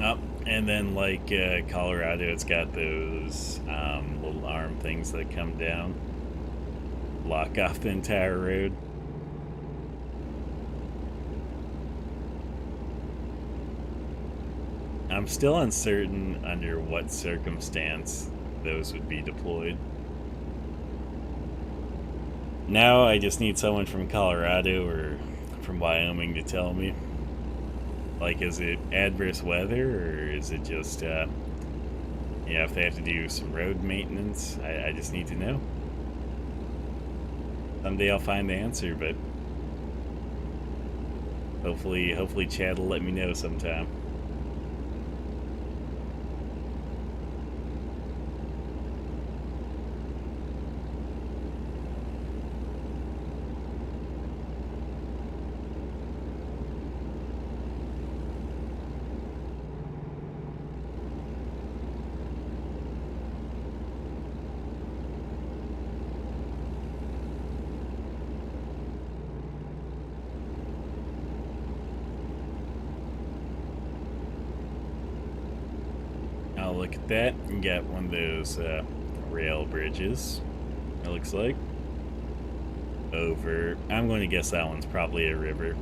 Oh, and then like Colorado, it's got those little arm things that come down, block off the entire road. I'm still uncertain under what circumstance those would be deployed. Now I just need someone from Colorado or from Wyoming to tell me. Like, is it adverse weather, or is it just, yeah, if they have to do some road maintenance? I just need to know. Someday I'll find the answer, but Hopefully Chad will let me know sometime. Oh, look at that. You got one of those rail bridges, it looks like. Over. I'm going to guess that one's probably a river.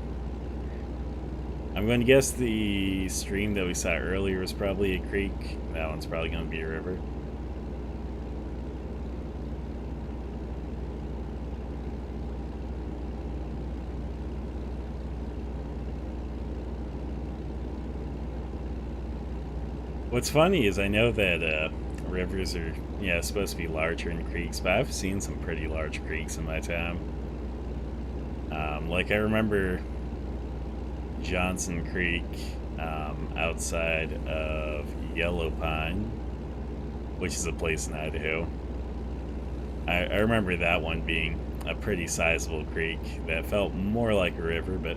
I'm going to guess the stream that we saw earlier was probably a creek. That one's probably going to be a river. What's funny is I know that rivers are, supposed to be larger than creeks, but I've seen some pretty large creeks in my time. Like I remember Johnson Creek outside of Yellow Pine, which is a place in Idaho. I remember that one being a pretty sizable creek that felt more like a river, but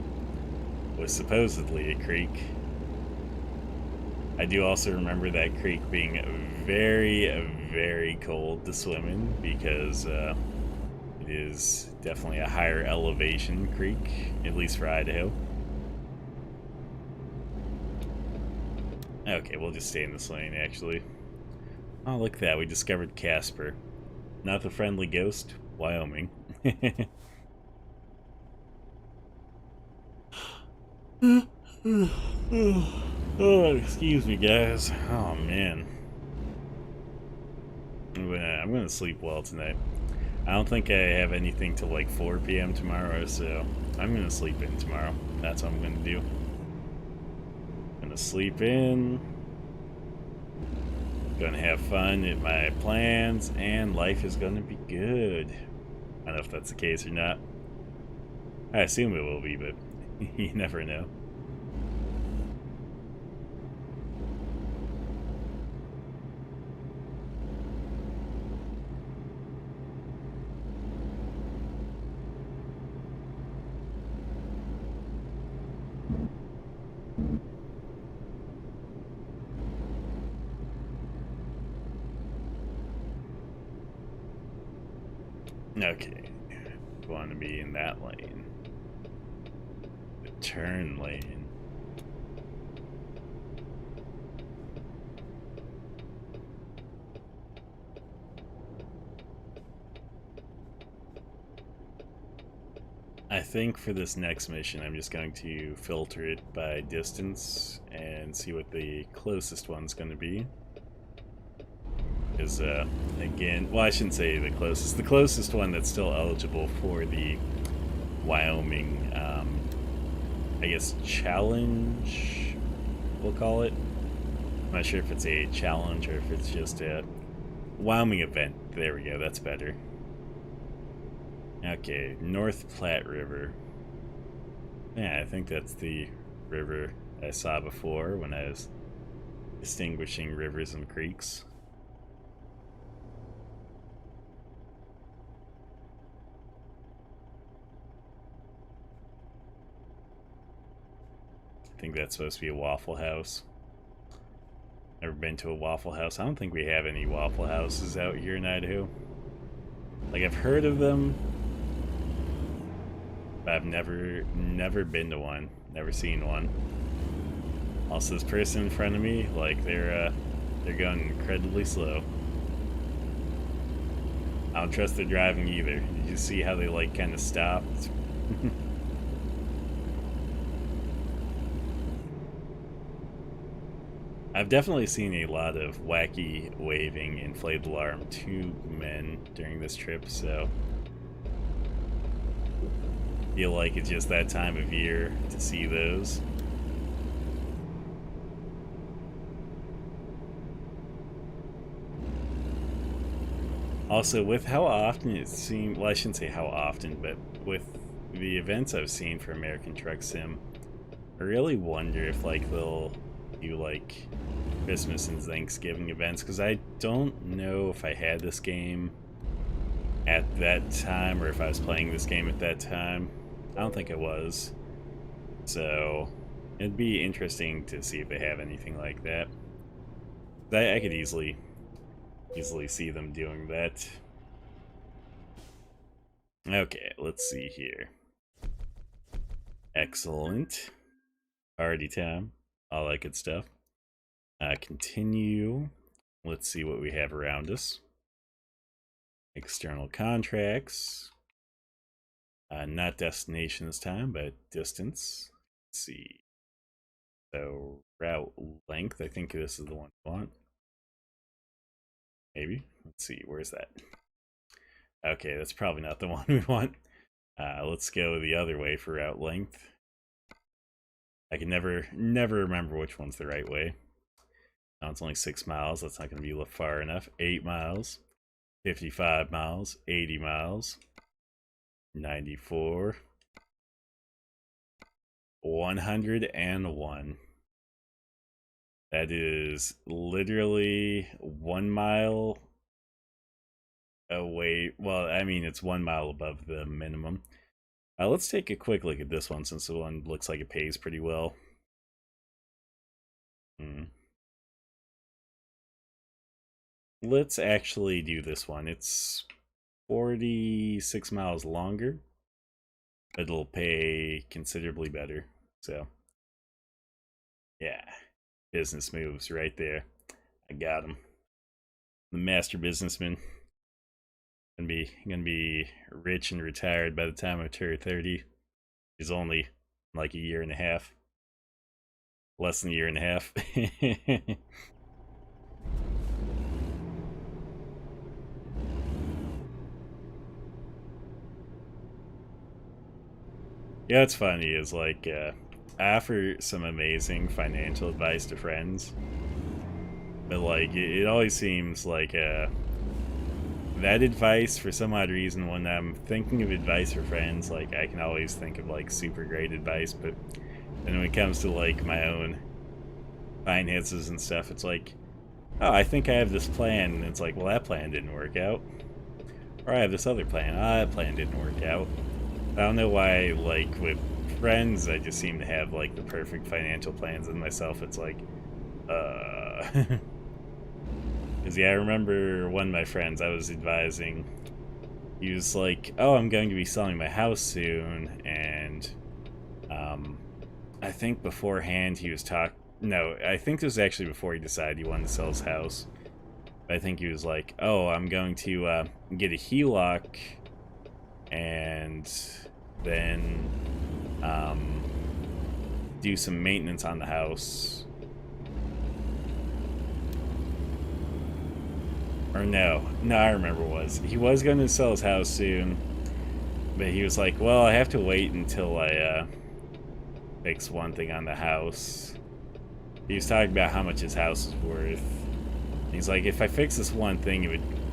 was supposedly a creek. I do also remember that creek being very, very cold to swim in because it is definitely a higher elevation creek, at least for Idaho. Okay, we'll just stay in this lane, actually. Oh, look at that. We discovered Casper. Not the friendly ghost, Wyoming. Oh, excuse me, guys. Oh, man. I'm gonna sleep well tonight. I don't think I have anything till like 4 p.m. tomorrow, so I'm gonna sleep in tomorrow. That's what I'm gonna do. Gonna sleep in. Gonna have fun at my plans, and life is gonna be good. I don't know if that's the case or not. I assume it will be, but you never know. Okay, want to be in that lane. The turn lane. I think for this next mission, I'm just going to filter it by distance and see what the closest one's going to be. Because, again, well, I shouldn't say the closest. The closest one that's still eligible for the Wyoming, I guess, challenge, we'll call it. I'm not sure if it's a challenge or if it's just a Wyoming event. There we go, that's better. Okay, North Platte River. Yeah, I think that's the river I saw before when I was distinguishing rivers and creeks. I think that's supposed to be a Waffle House. Never been to a Waffle House. I don't think we have any Waffle Houses out here in Idaho. Like, I've heard of them, but I've never been to one. Never seen one. Also, this person in front of me, like, they're going incredibly slow. I don't trust their driving either. Did you see how they, like, kind of stopped? I've definitely seen a lot of wacky waving inflatable arm tube men during this trip, so I feel like it's just that time of year to see those. Also, with how often it seemed, well, I shouldn't say how often, but with the events I've seen for American Truck Sim, I really wonder if like they'll do like Christmas and Thanksgiving events, because I don't know if I had this game at that time or if I was playing this game at that time. I don't think I was. So it'd be interesting to see if they have anything like that. I could easily see them doing that. Okay, let's see here. Excellent. Party time. All that good stuff. Continue. Let's see what we have around us. External contracts. Not destination this time, but distance. Let's see. So route length. I think this is the one we want. Maybe. Let's see. Where's that? Okay, that's probably not the one we want. Let's go the other way for route length. I can never remember which one's the right way. Now it's only 6 miles. That's not going to be far enough. 8 miles. 55 miles. 80 miles. 94. 101. That is literally 1 mile away. Well, I mean, it's 1 mile above the minimum. Let's take a quick look at this one, since the one looks like it pays pretty well. Let's actually do this one. It's 46 miles longer, but it'll pay considerably better. So, yeah, business moves right there. I got him. The master businessman. Gonna be rich and retired by the time I turn 30. He's only like a year and a half. Less than a year and a half. Yeah, what's funny is like I offer some amazing financial advice to friends, but like it always seems like that advice, for some odd reason, when I'm thinking of advice for friends, like I can always think of like super great advice, but then when it comes to like my own finances and stuff, it's like, oh, I think I have this plan, and it's like, well, that plan didn't work out. Or I have this other plan. That plan didn't work out. I don't know why, like, with friends, I just seem to have, like, the perfect financial plans, and myself, it's like, Because, yeah, I remember one of my friends I was advising, he was like, oh, I'm going to be selling my house soon, and, I think beforehand he was no, I think this was actually before he decided he wanted to sell his house. But I think he was like, oh, I'm going to, get a HELOC, and then do some maintenance on the house. Or no, I remember what it was. He was going to sell his house soon, but he was like, well, I have to wait until I fix one thing on the house. He was talking about how much his house is worth. He's like, if I fix this one thing,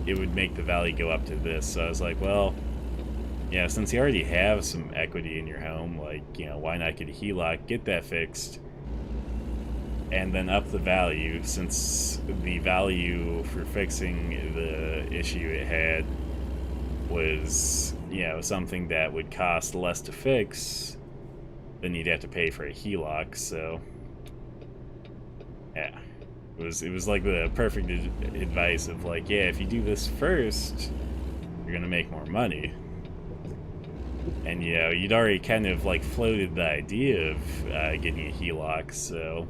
it would make the value go up to this. So I was like, well, yeah, since you already have some equity in your home, like, you know, why not get a HELOC, get that fixed, and then up the value, since the value for fixing the issue it had was, you know, something that would cost less to fix, then you'd have to pay for a HELOC. So yeah, it was like the perfect advice of like, yeah, if you do this first, you're gonna make more money. And, you know, you'd already kind of like floated the idea of getting a HELOC, so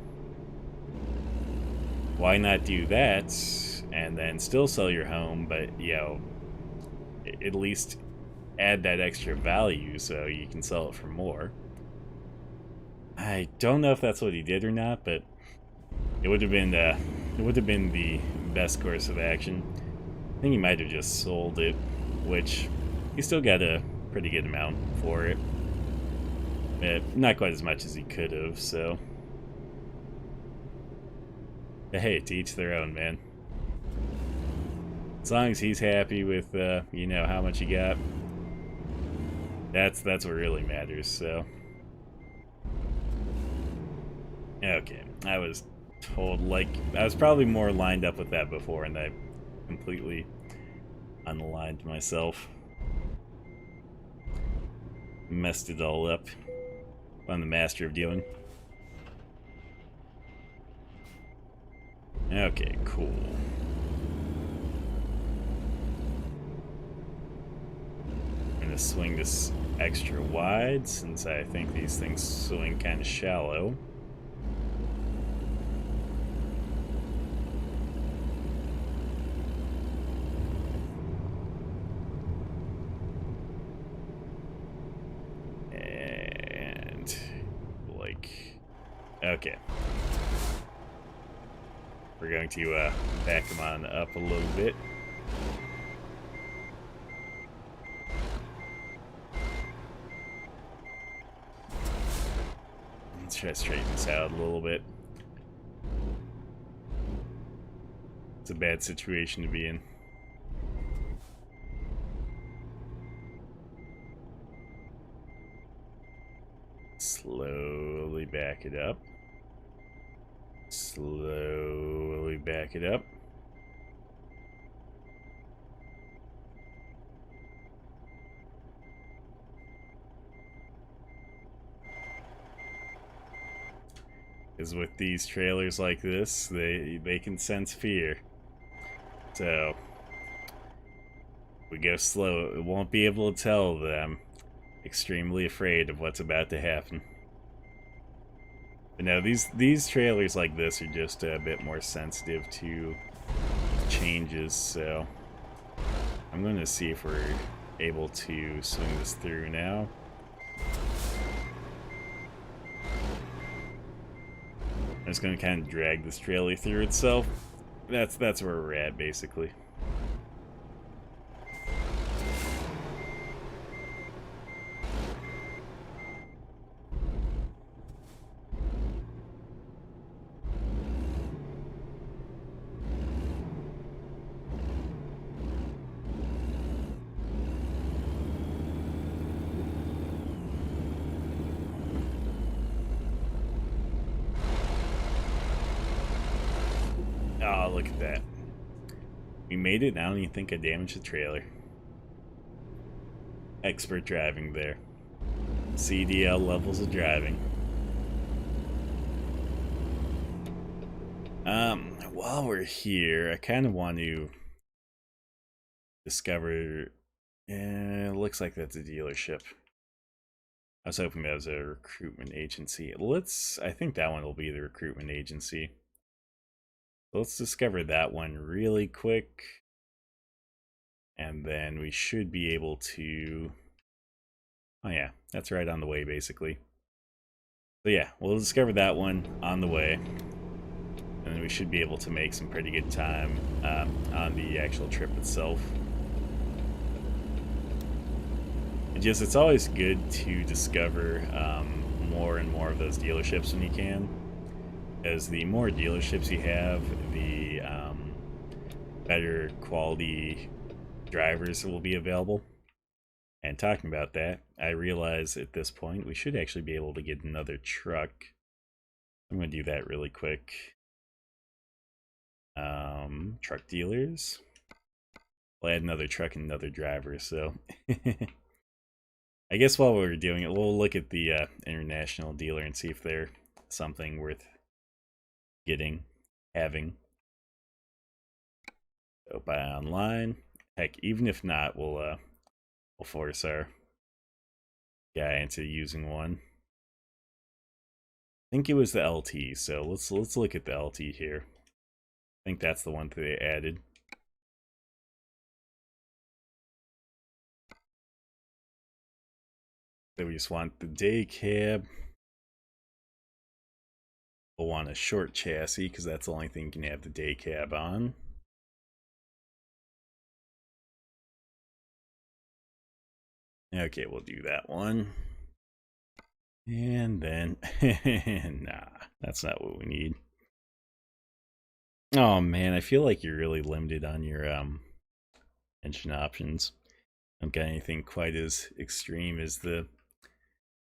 why not do that and then still sell your home, but, you know, at least add that extra value so you can sell it for more. I don't know if that's what he did or not, but it would have been the best course of action. I think he might have just sold it, which he still got a pretty good amount for it. Not quite as much as he could have, so. But hey, to each their own, man. As long as he's happy with, you know, how much he got, that's what really matters, so. Okay, I was told, like, I was probably more lined up with that before, and I completely unaligned myself. Messed it all up. I'm the master of dealing. Okay, cool. I'm gonna swing this extra wide since I think these things swing kind of shallow. And like, okay. We're going to back them on up a little bit. Let's try to straighten this out a little bit. It's a bad situation to be in. Slowly back it up. Slowly back it up. Because with these trailers like this, they can sense fear. So we go slow. It won't be able to tell that I'm extremely afraid of what's about to happen. But no, these trailers like this are just a bit more sensitive to changes, so I'm going to see if we're able to swing this through now. I'm just going to kind of drag this trailer through itself. That's where we're at, basically. Oh, look at that. We made it, and I don't even think I damaged the trailer. Expert driving there. CDL levels of driving. While we're here, I kind of want to discover... it looks like that's a dealership. I was hoping that was a recruitment agency. I think that one will be the recruitment agency. Let's discover that one really quick. And then we should be able to... oh yeah, that's right on the way, basically. So yeah, we'll discover that one on the way. And then we should be able to make some pretty good time on the actual trip itself. It's always good to discover more and more of those dealerships when you can. As the more dealerships you have, the better quality drivers will be available. And talking about that, I realize at this point we should actually be able to get another truck. I'm going to do that really quick. Truck dealers. We'll add another truck and another driver, so... I guess while we're doing it, we'll look at the international dealer and see if they're something worth having. So buy online. Heck, even if not, we'll force our guy into using one. I think it was the LT, so let's look at the LT here. I think that's the one that they added. So we just want the day cab. We'll want a short chassis because that's the only thing you can have the day cab on. Okay, we'll do that one. And then, nah, that's not what we need. Oh man, I feel like you're really limited on your engine options. Don't got anything quite as extreme as the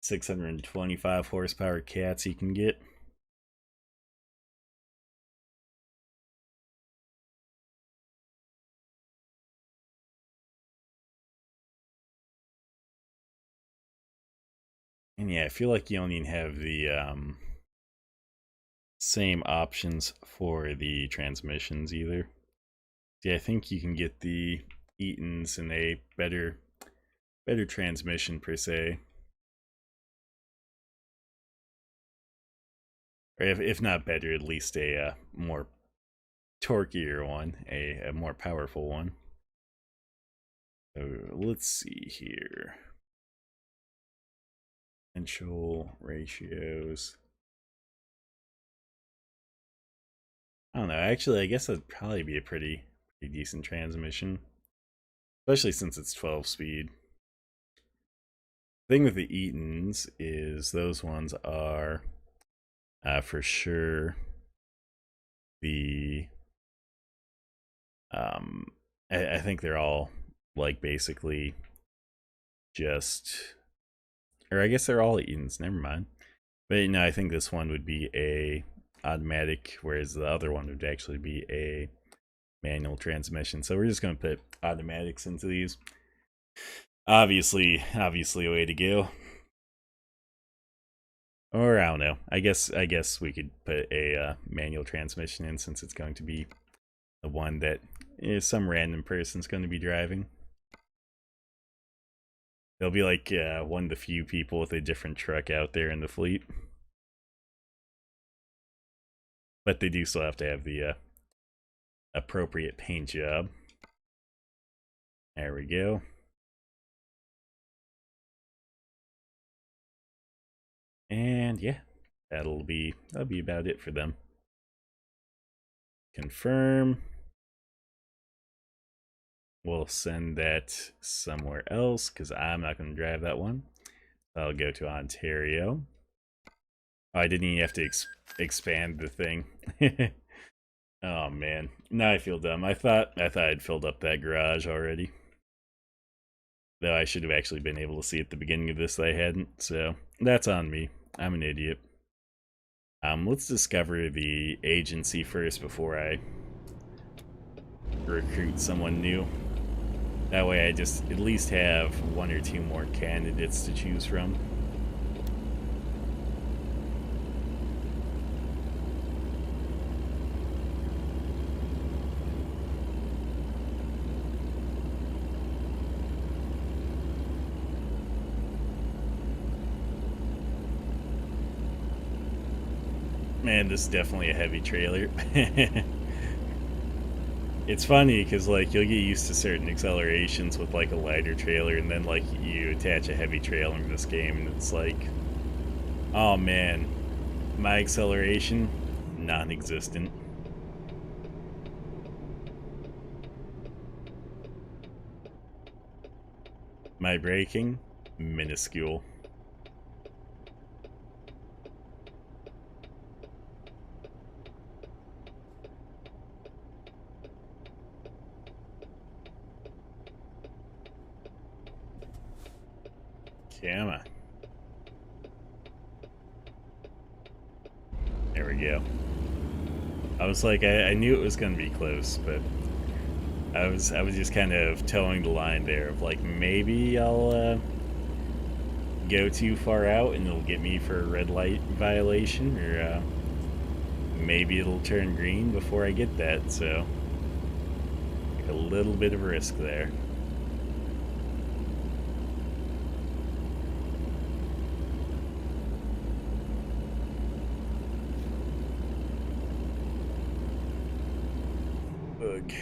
625 horsepower cats you can get. And yeah, I feel like you don't even have the same options for the transmissions either. Yeah, I think you can get the Eatons in a better transmission per se, or if not better, at least a more torquier one, a more powerful one. So let's see here. Potential ratios. I don't know. Actually, I guess that'd probably be a pretty decent transmission, especially since it's 12 speed. Thing with the Eatons is those ones are for sure the um I think they're all like basically just, or I guess they're all Eatons. Never mind. But no, I think this one would be a automatic, whereas the other one would actually be a manual transmission. So we're just gonna put automatics into these. Obviously a way to go. Or I don't know. I guess we could put a manual transmission in, since it's going to be the one that some random person's going to be driving. They'll be like one of the few people with a different truck out there in the fleet. But they do still have to have the appropriate paint job. There we go. And yeah, that'll be about it for them. Confirm. We'll send that somewhere else because I'm not going to drive that one. I'll go to Ontario. Oh, I didn't even have to expand the thing. Oh man, now I feel dumb. I thought I'd filled up that garage already. Though I should have actually been able to see at the beginning of this that I hadn't, so that's on me. I'm an idiot. Let's discover the agency first before I recruit someone new. That way I just at least have one or two more candidates to choose from. Man, this is definitely a heavy trailer. It's funny because like you'll get used to certain accelerations with like a lighter trailer, and then like you attach a heavy trailer in this game, and it's like, oh man, my acceleration non-existent. My braking minuscule. Come on. There we go. I was like, I knew it was gonna be close, but I was just kind of towing the line there of like, maybe I'll go too far out and it'll get me for a red light violation, or maybe it'll turn green before I get that. So like a little bit of risk there. Ugh.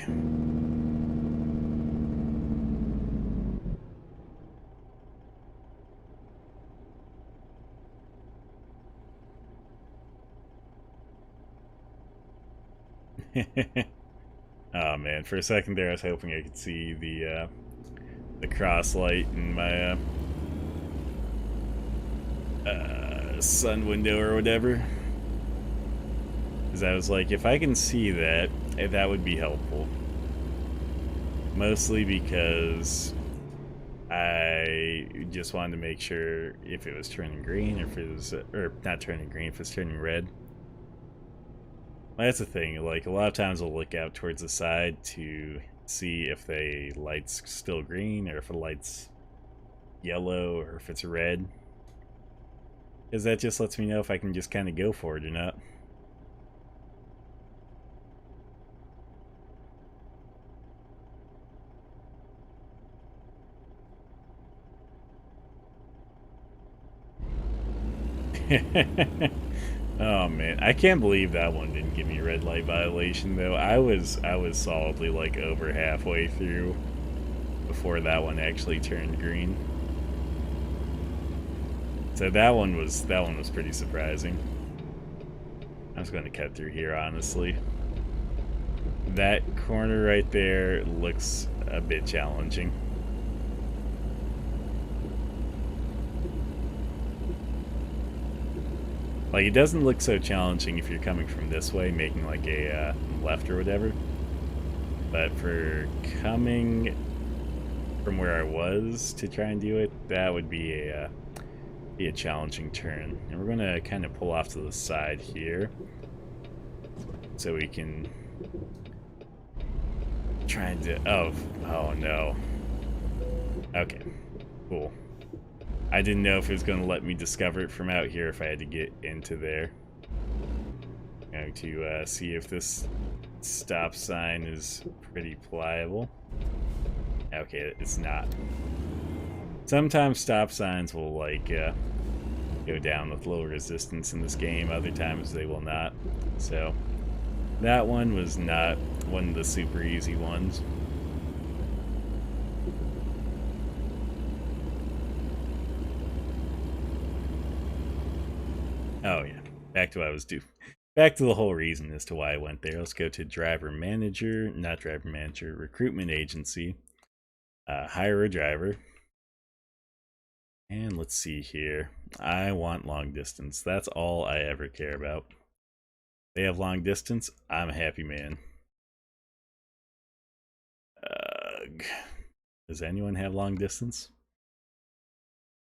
Oh man, for a second there I was hoping I could see the cross light in my sun window or whatever. Because I was like, if I can see that, that would be helpful. Mostly because I just wanted to make sure if it was turning green, or if it was, or not turning green, if it's turning red. That's the thing, like a lot of times I'll look out towards the side to see if the light's still green, or if the light's yellow, or if it's red. because that just lets me know if I can just kind of go for it or not. Oh man, I can't believe that one didn't give me a red light violation though. I was solidly like over halfway through before that one actually turned green. So that one was pretty surprising. I was going to cut through here honestly. That corner right there looks a bit challenging. Like, it doesn't look so challenging if you're coming from this way, making like a left or whatever. But for coming from where I was to try and do it, that would be a challenging turn. And we're gonna kind of pull off to the side here, so we can try and do. Oh no. Okay, cool. I didn't know if it was going to let me discover it from out here if I had to get into there. I'm going to see if this stop sign is pretty pliable. Okay, it's not. Sometimes stop signs will like go down with low resistance in this game, other times they will not. So that one was not one of the super easy ones. Oh yeah, back to what I was doing. Back to the whole reason as to why I went there. Let's go to driver manager, not driver manager, recruitment agency. Hire a driver. And let's see here. I want long distance. That's all I ever care about. They have long distance. I'm a happy man. Does anyone have long distance?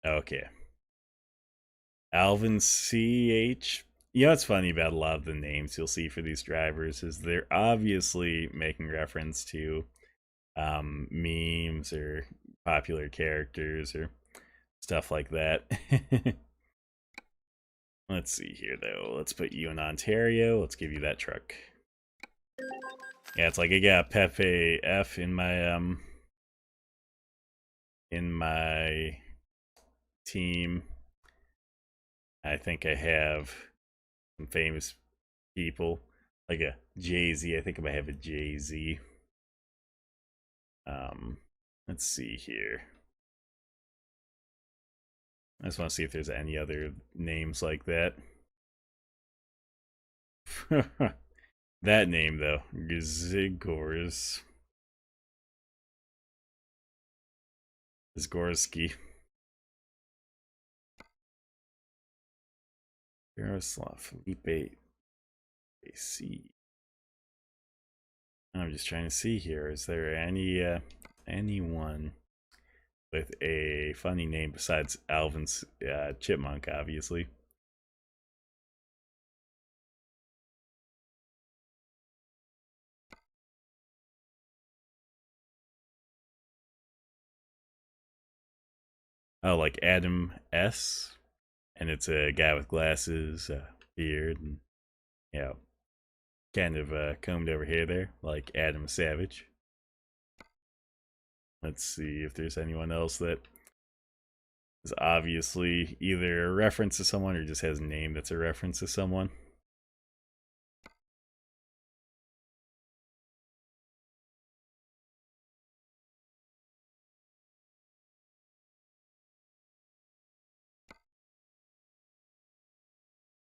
Okay. Alvin CH. You know what's funny about a lot of the names you'll see for these drivers is they're obviously making reference to memes or popular characters or stuff like that. Let's see here though. Let's put you in Ontario. Let's give you that truck. Yeah, it's like I got Pepe F in my team. I think I have some famous people, like a Jay-Z. I think I might have a Jay-Z. Let's see here. I just want to see if there's any other names like that. That name, though. Zigorz. Zgorsky. Yaroslav Felipe AC. I'm just trying to see here. Is there anyone with a funny name besides Alvin's Chipmunk, obviously? Oh, like Adam S. And it's a guy with glasses, beard, and kind of combed over hair there, like Adam Savage. Let's see if there's anyone else that is obviously either a reference to someone or just has a name that's a reference to someone.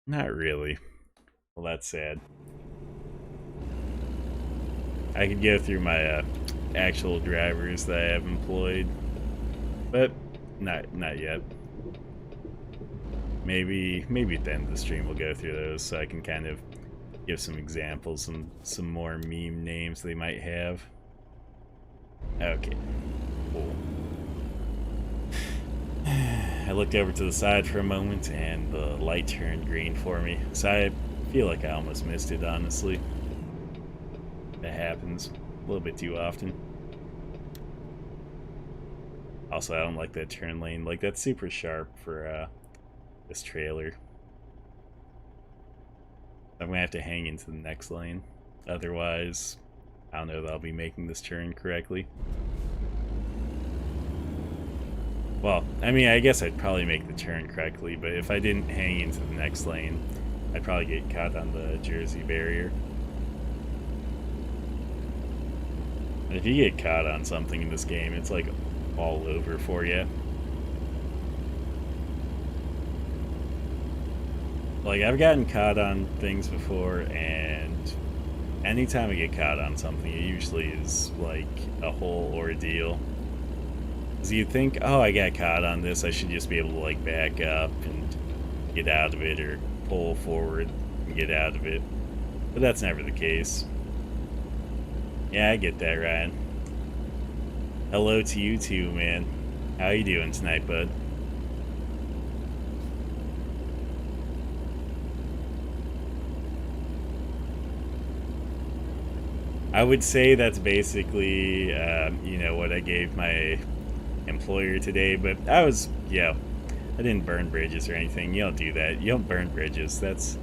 Not really. Well, that's sad. I could go through my actual drivers that I have employed, but not yet. Maybe at the end of the stream we'll go through those so I can kind of give some examples, some more meme names they might have. Okay, cool. I looked over to the side for a moment and the light turned green for me, so I feel like I almost missed it, honestly. That happens a little bit too often. Also, I don't like that turn lane. Like, that's super sharp for this trailer. I'm gonna have to hang into the next lane. Otherwise, I don't know that I'll be making this turn correctly. Well, I mean, I guess I'd probably make the turn correctly, but if I didn't hang into the next lane, I'd probably get caught on the Jersey barrier. And if you get caught on something in this game, it's like all over for you. Like, I've gotten caught on things before, and anytime I get caught on something, it usually is like a whole ordeal. Because you'd think, oh, I got caught on this, I should just be able to like back up and get out of it, or pull forward and get out of it. But that's never the case. Yeah, I get that, Ryan. Hello to you too, man. How you doing tonight, bud? I would say that's basically, you know, what I gave my employer today, but I I didn't burn bridges or anything. You don't do that. You don't burn bridges. That's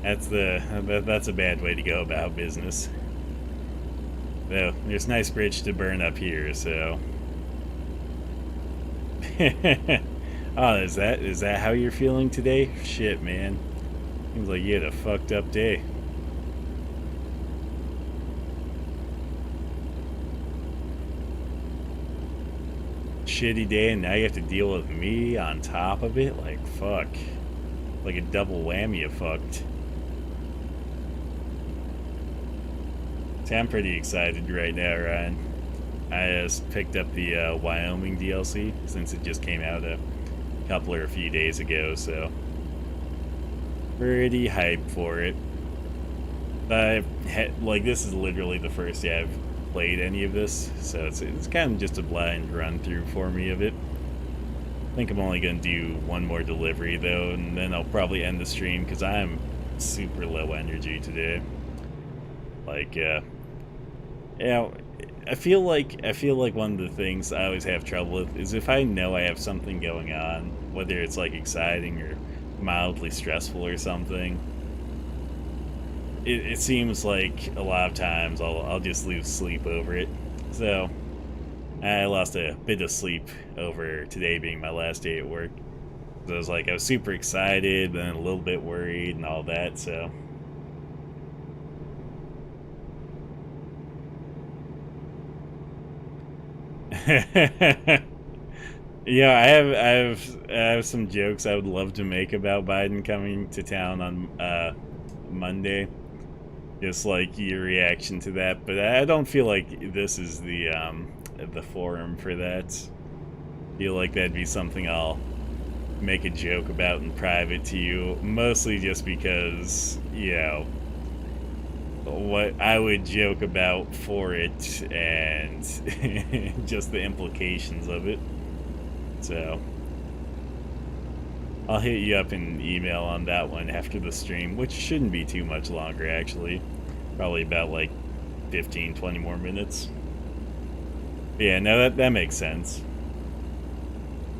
a bad way to go about business. Though there's a nice bridge to burn up here, so. Oh, is that how you're feeling today? Shit, man. Seems like you had a fucked up day. Shitty day, and now you have to deal with me on top of it? Like, fuck. Like a double whammy of fucked. See, I'm pretty excited right now, Ryan. I just picked up the Wyoming DLC since it just came out a couple or a few days ago, so pretty hyped for it. Like, this is literally the first day I've played any of this, so it's kind of just a blind run through for me of it. I think I'm only going to do one more delivery though, and then I'll probably end the stream because I'm super low energy today. Like, you know, I feel like one of the things I always have trouble with is if I know I have something going on, whether it's like exciting or mildly stressful or something. It seems like a lot of times I'll just lose sleep over it. So I lost a bit of sleep over today being my last day at work. So I was super excited, then a little bit worried and all that, so. Yeah, I have some jokes I would love to make about Biden coming to town on Monday. Just like your reaction to that, but I don't feel like this is the forum for that. I feel like that'd be something I'll make a joke about in private to you, mostly just because, you know, what I would joke about for it and just the implications of it. So I'll hit you up in email on that one after the stream, which shouldn't be too much longer, actually. Probably about, like, 15, 20 more minutes. But yeah, no, that makes sense.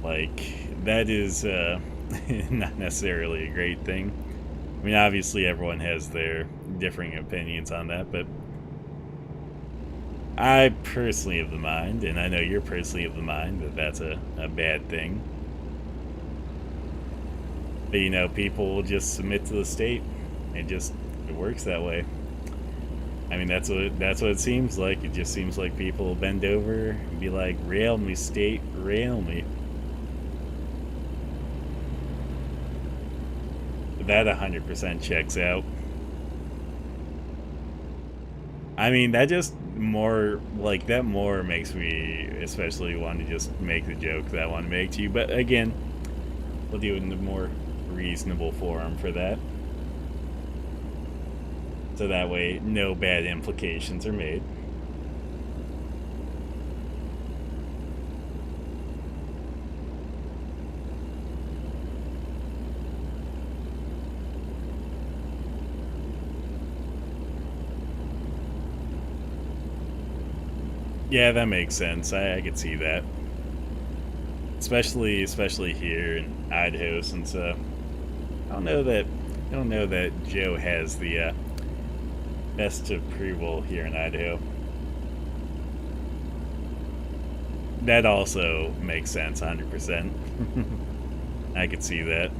Like, that is not necessarily a great thing. I mean, obviously everyone has their differing opinions on that, but I personally have the mind, and I know you're personally of the mind, that that's a bad thing. But, you know, people will just submit to the state. It works that way. I mean, that's what it seems like. It just seems like people will bend over and be like, rail me, state, rail me. That 100% checks out. I mean, that just more makes me especially want to just make the joke that I want to make to you. But again, we'll do it in a more reasonable forum for that. So that way, no bad implications are made. Yeah, that makes sense. I could see that. especially here in Idaho, since I don't know that Joe has the best approval here in Idaho. That also makes sense, 100%. I could see that.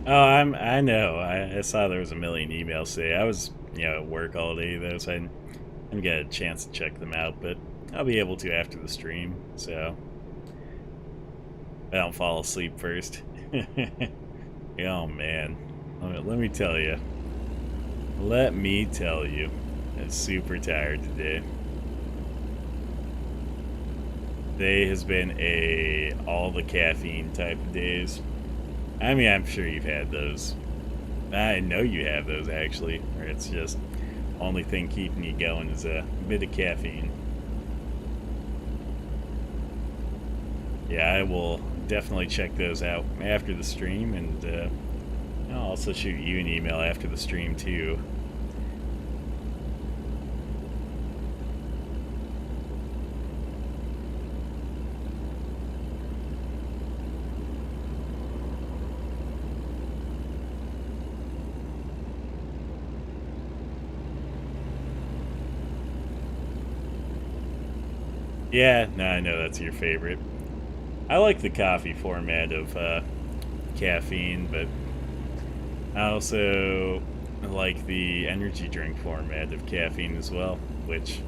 Oh, I know. I saw there was a million emails today. I was, at work all day though, so I didn't get a chance to check them out, but I'll be able to after the stream, so I don't fall asleep first. Oh man. Let me tell you. Let me tell you. I'm super tired today. Today has been all the caffeine type of days. I mean, I'm sure you've had those. I know you have those, actually, where it's just only thing keeping you going is a bit of caffeine. Yeah, I will definitely check those out after the stream, and I'll also shoot you an email after the stream, too. Yeah, no, I know that's your favorite. I like the coffee format of caffeine, but I also like the energy drink format of caffeine as well, which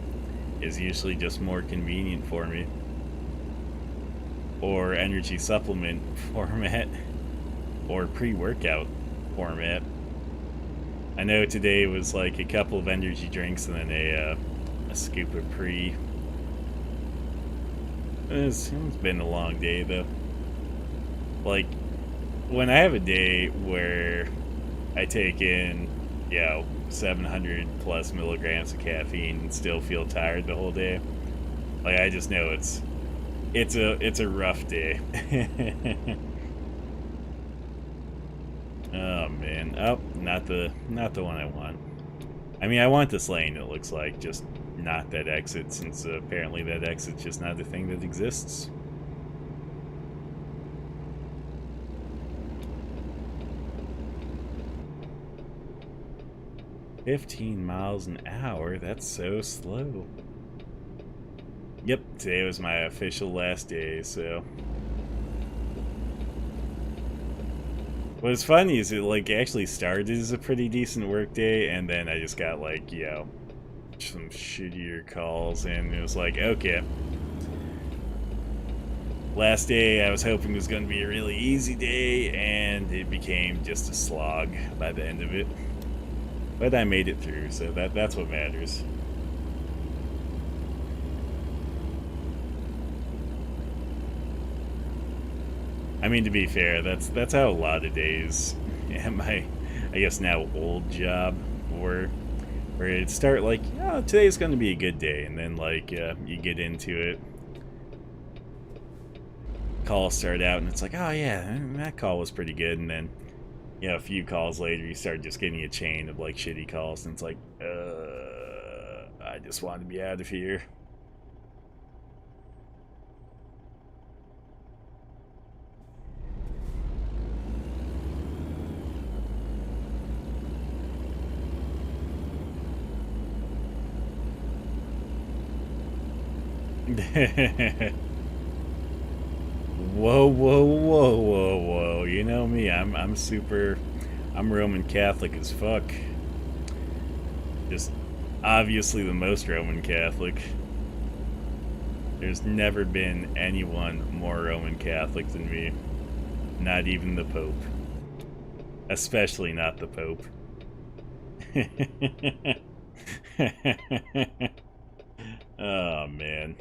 is usually just more convenient for me. Or energy supplement format, or pre-workout format. I know today was like a couple of energy drinks and then a scoop of pre. It's been a long day though. Like, when I have a day where I take in, 700 plus milligrams of caffeine and still feel tired the whole day, like, I just know it's a rough day. Oh man. Oh, not the one I want. I mean, I want this lane, it looks like, just not that exit, since apparently that exit's just not a thing that exists. $15 miles an hour, that's so slow. Yep, today was my official last day, so. What's funny is it like actually started as a pretty decent work day, and then I just got like, some shittier calls, and it was like, okay. Last day I was hoping was going to be a really easy day, and it became just a slog by the end of it. But I made it through, so that's what matters. I mean, to be fair, that's how a lot of days at my, I guess now, old job were, where it'd start like, oh, today's going to be a good day, and then like you get into it, calls start out, and it's like, oh yeah, that call was pretty good, and then a few calls later you start just getting a chain of like shitty calls, and it's like, I just want to be out of here. Whoa, whoa, whoa, whoa, whoa. You know me, I'm Roman Catholic as fuck. Just obviously the most Roman Catholic. There's never been anyone more Roman Catholic than me. Not even the Pope. Especially not the Pope. Oh man.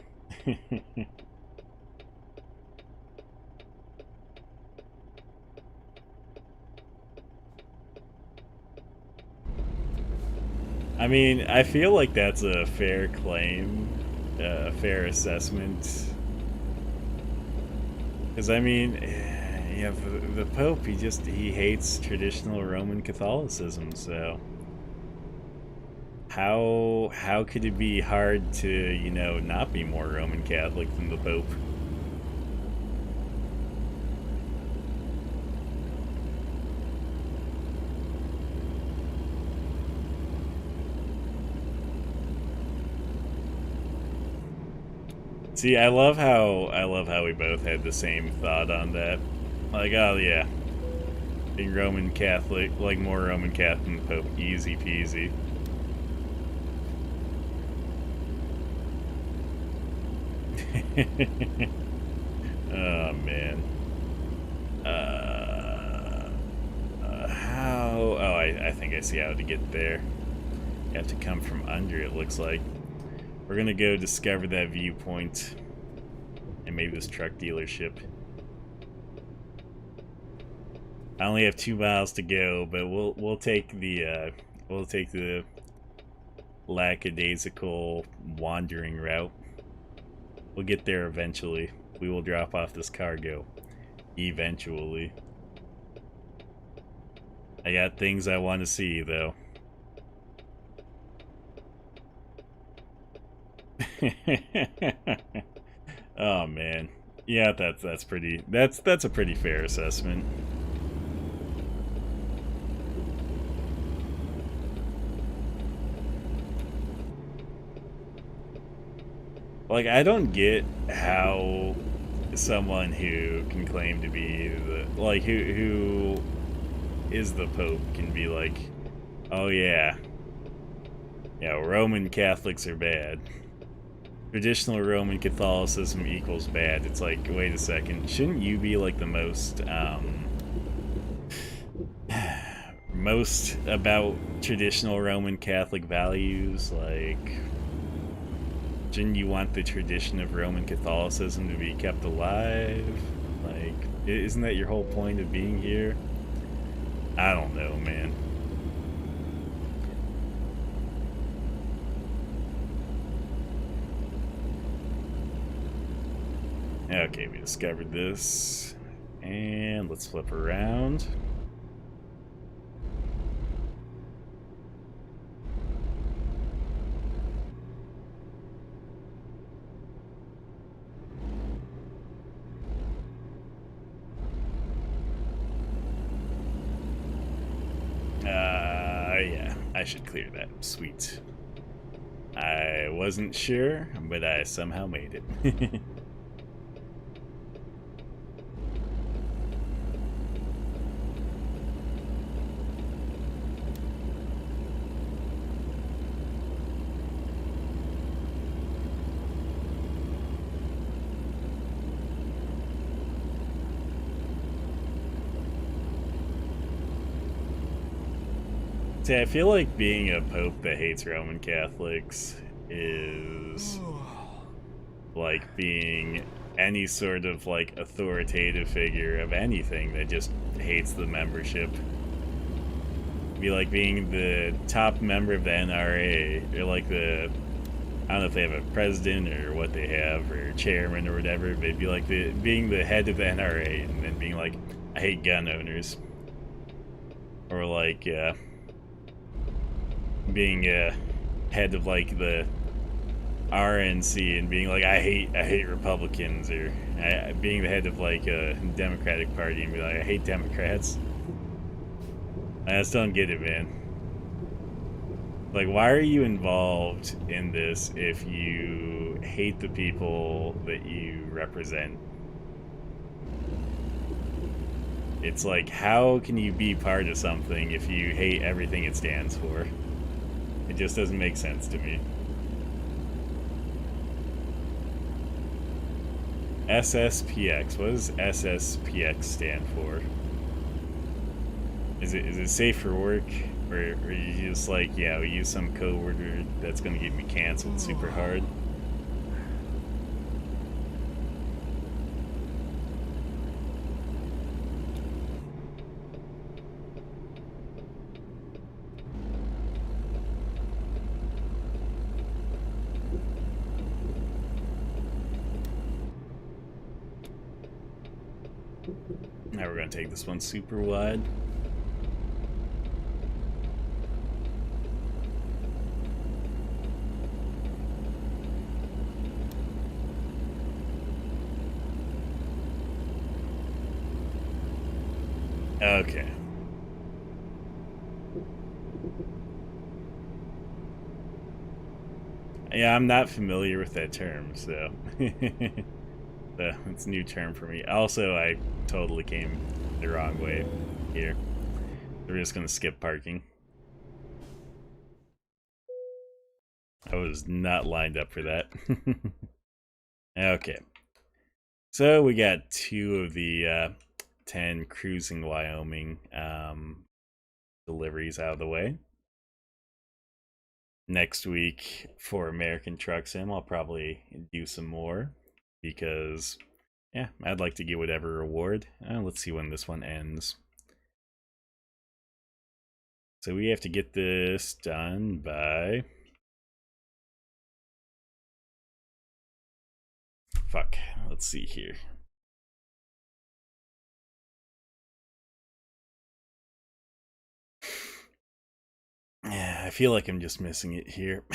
I mean, I feel like that's a fair claim, a fair assessment. Because I mean, yeah, the Pope, he hates traditional Roman Catholicism, so how could it be hard to, not be more Roman Catholic than the Pope? See, I love how we both had the same thought on that. Like, oh yeah, being Roman Catholic, like more Roman Catholic than the Pope, easy peasy. Oh man. How? Oh, I think I see how to get there. You have to come from under, it looks like. We're gonna go discover that viewpoint. And maybe this truck dealership. I only have 2 miles to go, but we'll take the lackadaisical wandering route. We'll get there eventually. We will drop off this cargo. Eventually. I got things I want to see, though. Oh man. Yeah, that's a pretty fair assessment. Like, I don't get how someone who can claim to be who is the Pope can be like, oh yeah, Roman Catholics are bad. Traditional Roman Catholicism equals bad. It's like, wait a second, shouldn't you be like the most most about traditional Roman Catholic values? Like, shouldn't you want the tradition of Roman Catholicism to be kept alive? Like, isn't that your whole point of being here? I don't know, man. Okay, we discovered this. And let's flip around. Yeah, I should clear that. Sweet. I wasn't sure, but I somehow made it. See, I feel like being a pope that hates Roman Catholics is like being any sort of like authoritative figure of anything that just hates the membership. It'd be like being the top member of the NRA, or like I don't know if they have a president or what they have, or chairman or whatever, but it'd be like being the head of the NRA and then being like, I hate gun owners. Or like, being a head of like the RNC and being like, I hate Republicans, or being the head of like a Democratic Party and be like, I hate Democrats. I just don't get it, man. Like, why are you involved in this if you hate the people that you represent? It's like, how can you be part of something if you hate everything it stands for? It just doesn't make sense to me. SSPX. What does SSPX stand for? Is it safe for work? Or you just like, yeah, we use some code word that's gonna get me canceled super hard. Now we're gonna take this one super wide. Okay. Yeah, I'm not familiar with that term, so it's a new term for me. Also, I totally came the wrong way here. We're just gonna skip parking. I was not lined up for that. Okay. So we got 2 of the 10 cruising Wyoming deliveries out of the way. Next week for American Truck Sim, I'll probably do some more because, yeah, I'd like to get whatever reward. Let's see when this one ends. So we have to get this done by... Fuck, let's see here. Yeah, I feel like I'm just missing it here.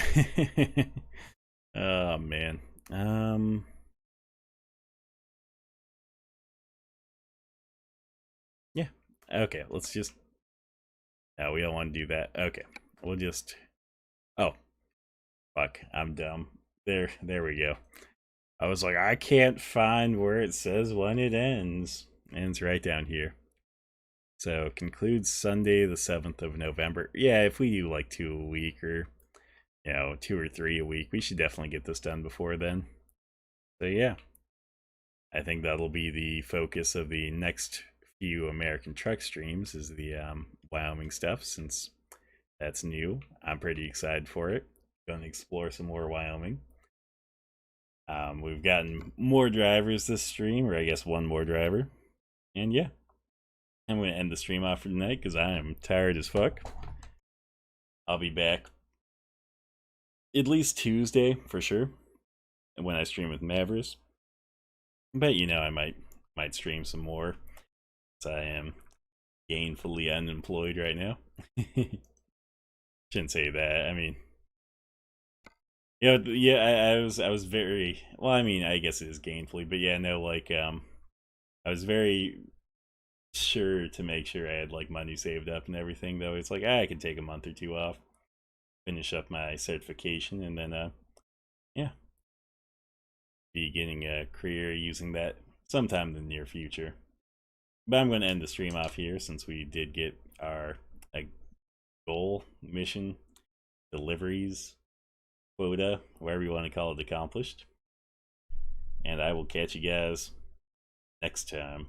Oh, man. Yeah. Okay, let's just... No, we don't want to do that. Okay, we'll just... Oh, fuck, I'm dumb. There we go. I was like, I can't find where it says when it ends. Ends right down here. So concludes Sunday the 7th of November. Yeah, if we do like 2 a week or 2 or 3 a week, we should definitely get this done before then. So yeah, I think that'll be the focus of the next few American truck streams is the Wyoming stuff, since that's new. I'm pretty excited for it. Gonna explore some more Wyoming. We've gotten more drivers this stream, or I guess one more driver. And yeah, I'm going to end the stream off for tonight because I am tired as fuck. I'll be back at least Tuesday for sure when I stream with Mavris. But I might stream some more. I am gainfully unemployed right now. Shouldn't say that. I mean, yeah. I was very well. I mean, I guess it is gainfully, but yeah, no, like I was very sure to make sure I had like money saved up and everything. Though it's like I could take a month or 2 off, finish up my certification, and then yeah, be getting a career using that sometime in the near future. But I'm going to end the stream off here since we did get our goal, mission, deliveries, quota, whatever you want to call it, accomplished. And I will catch you guys next time.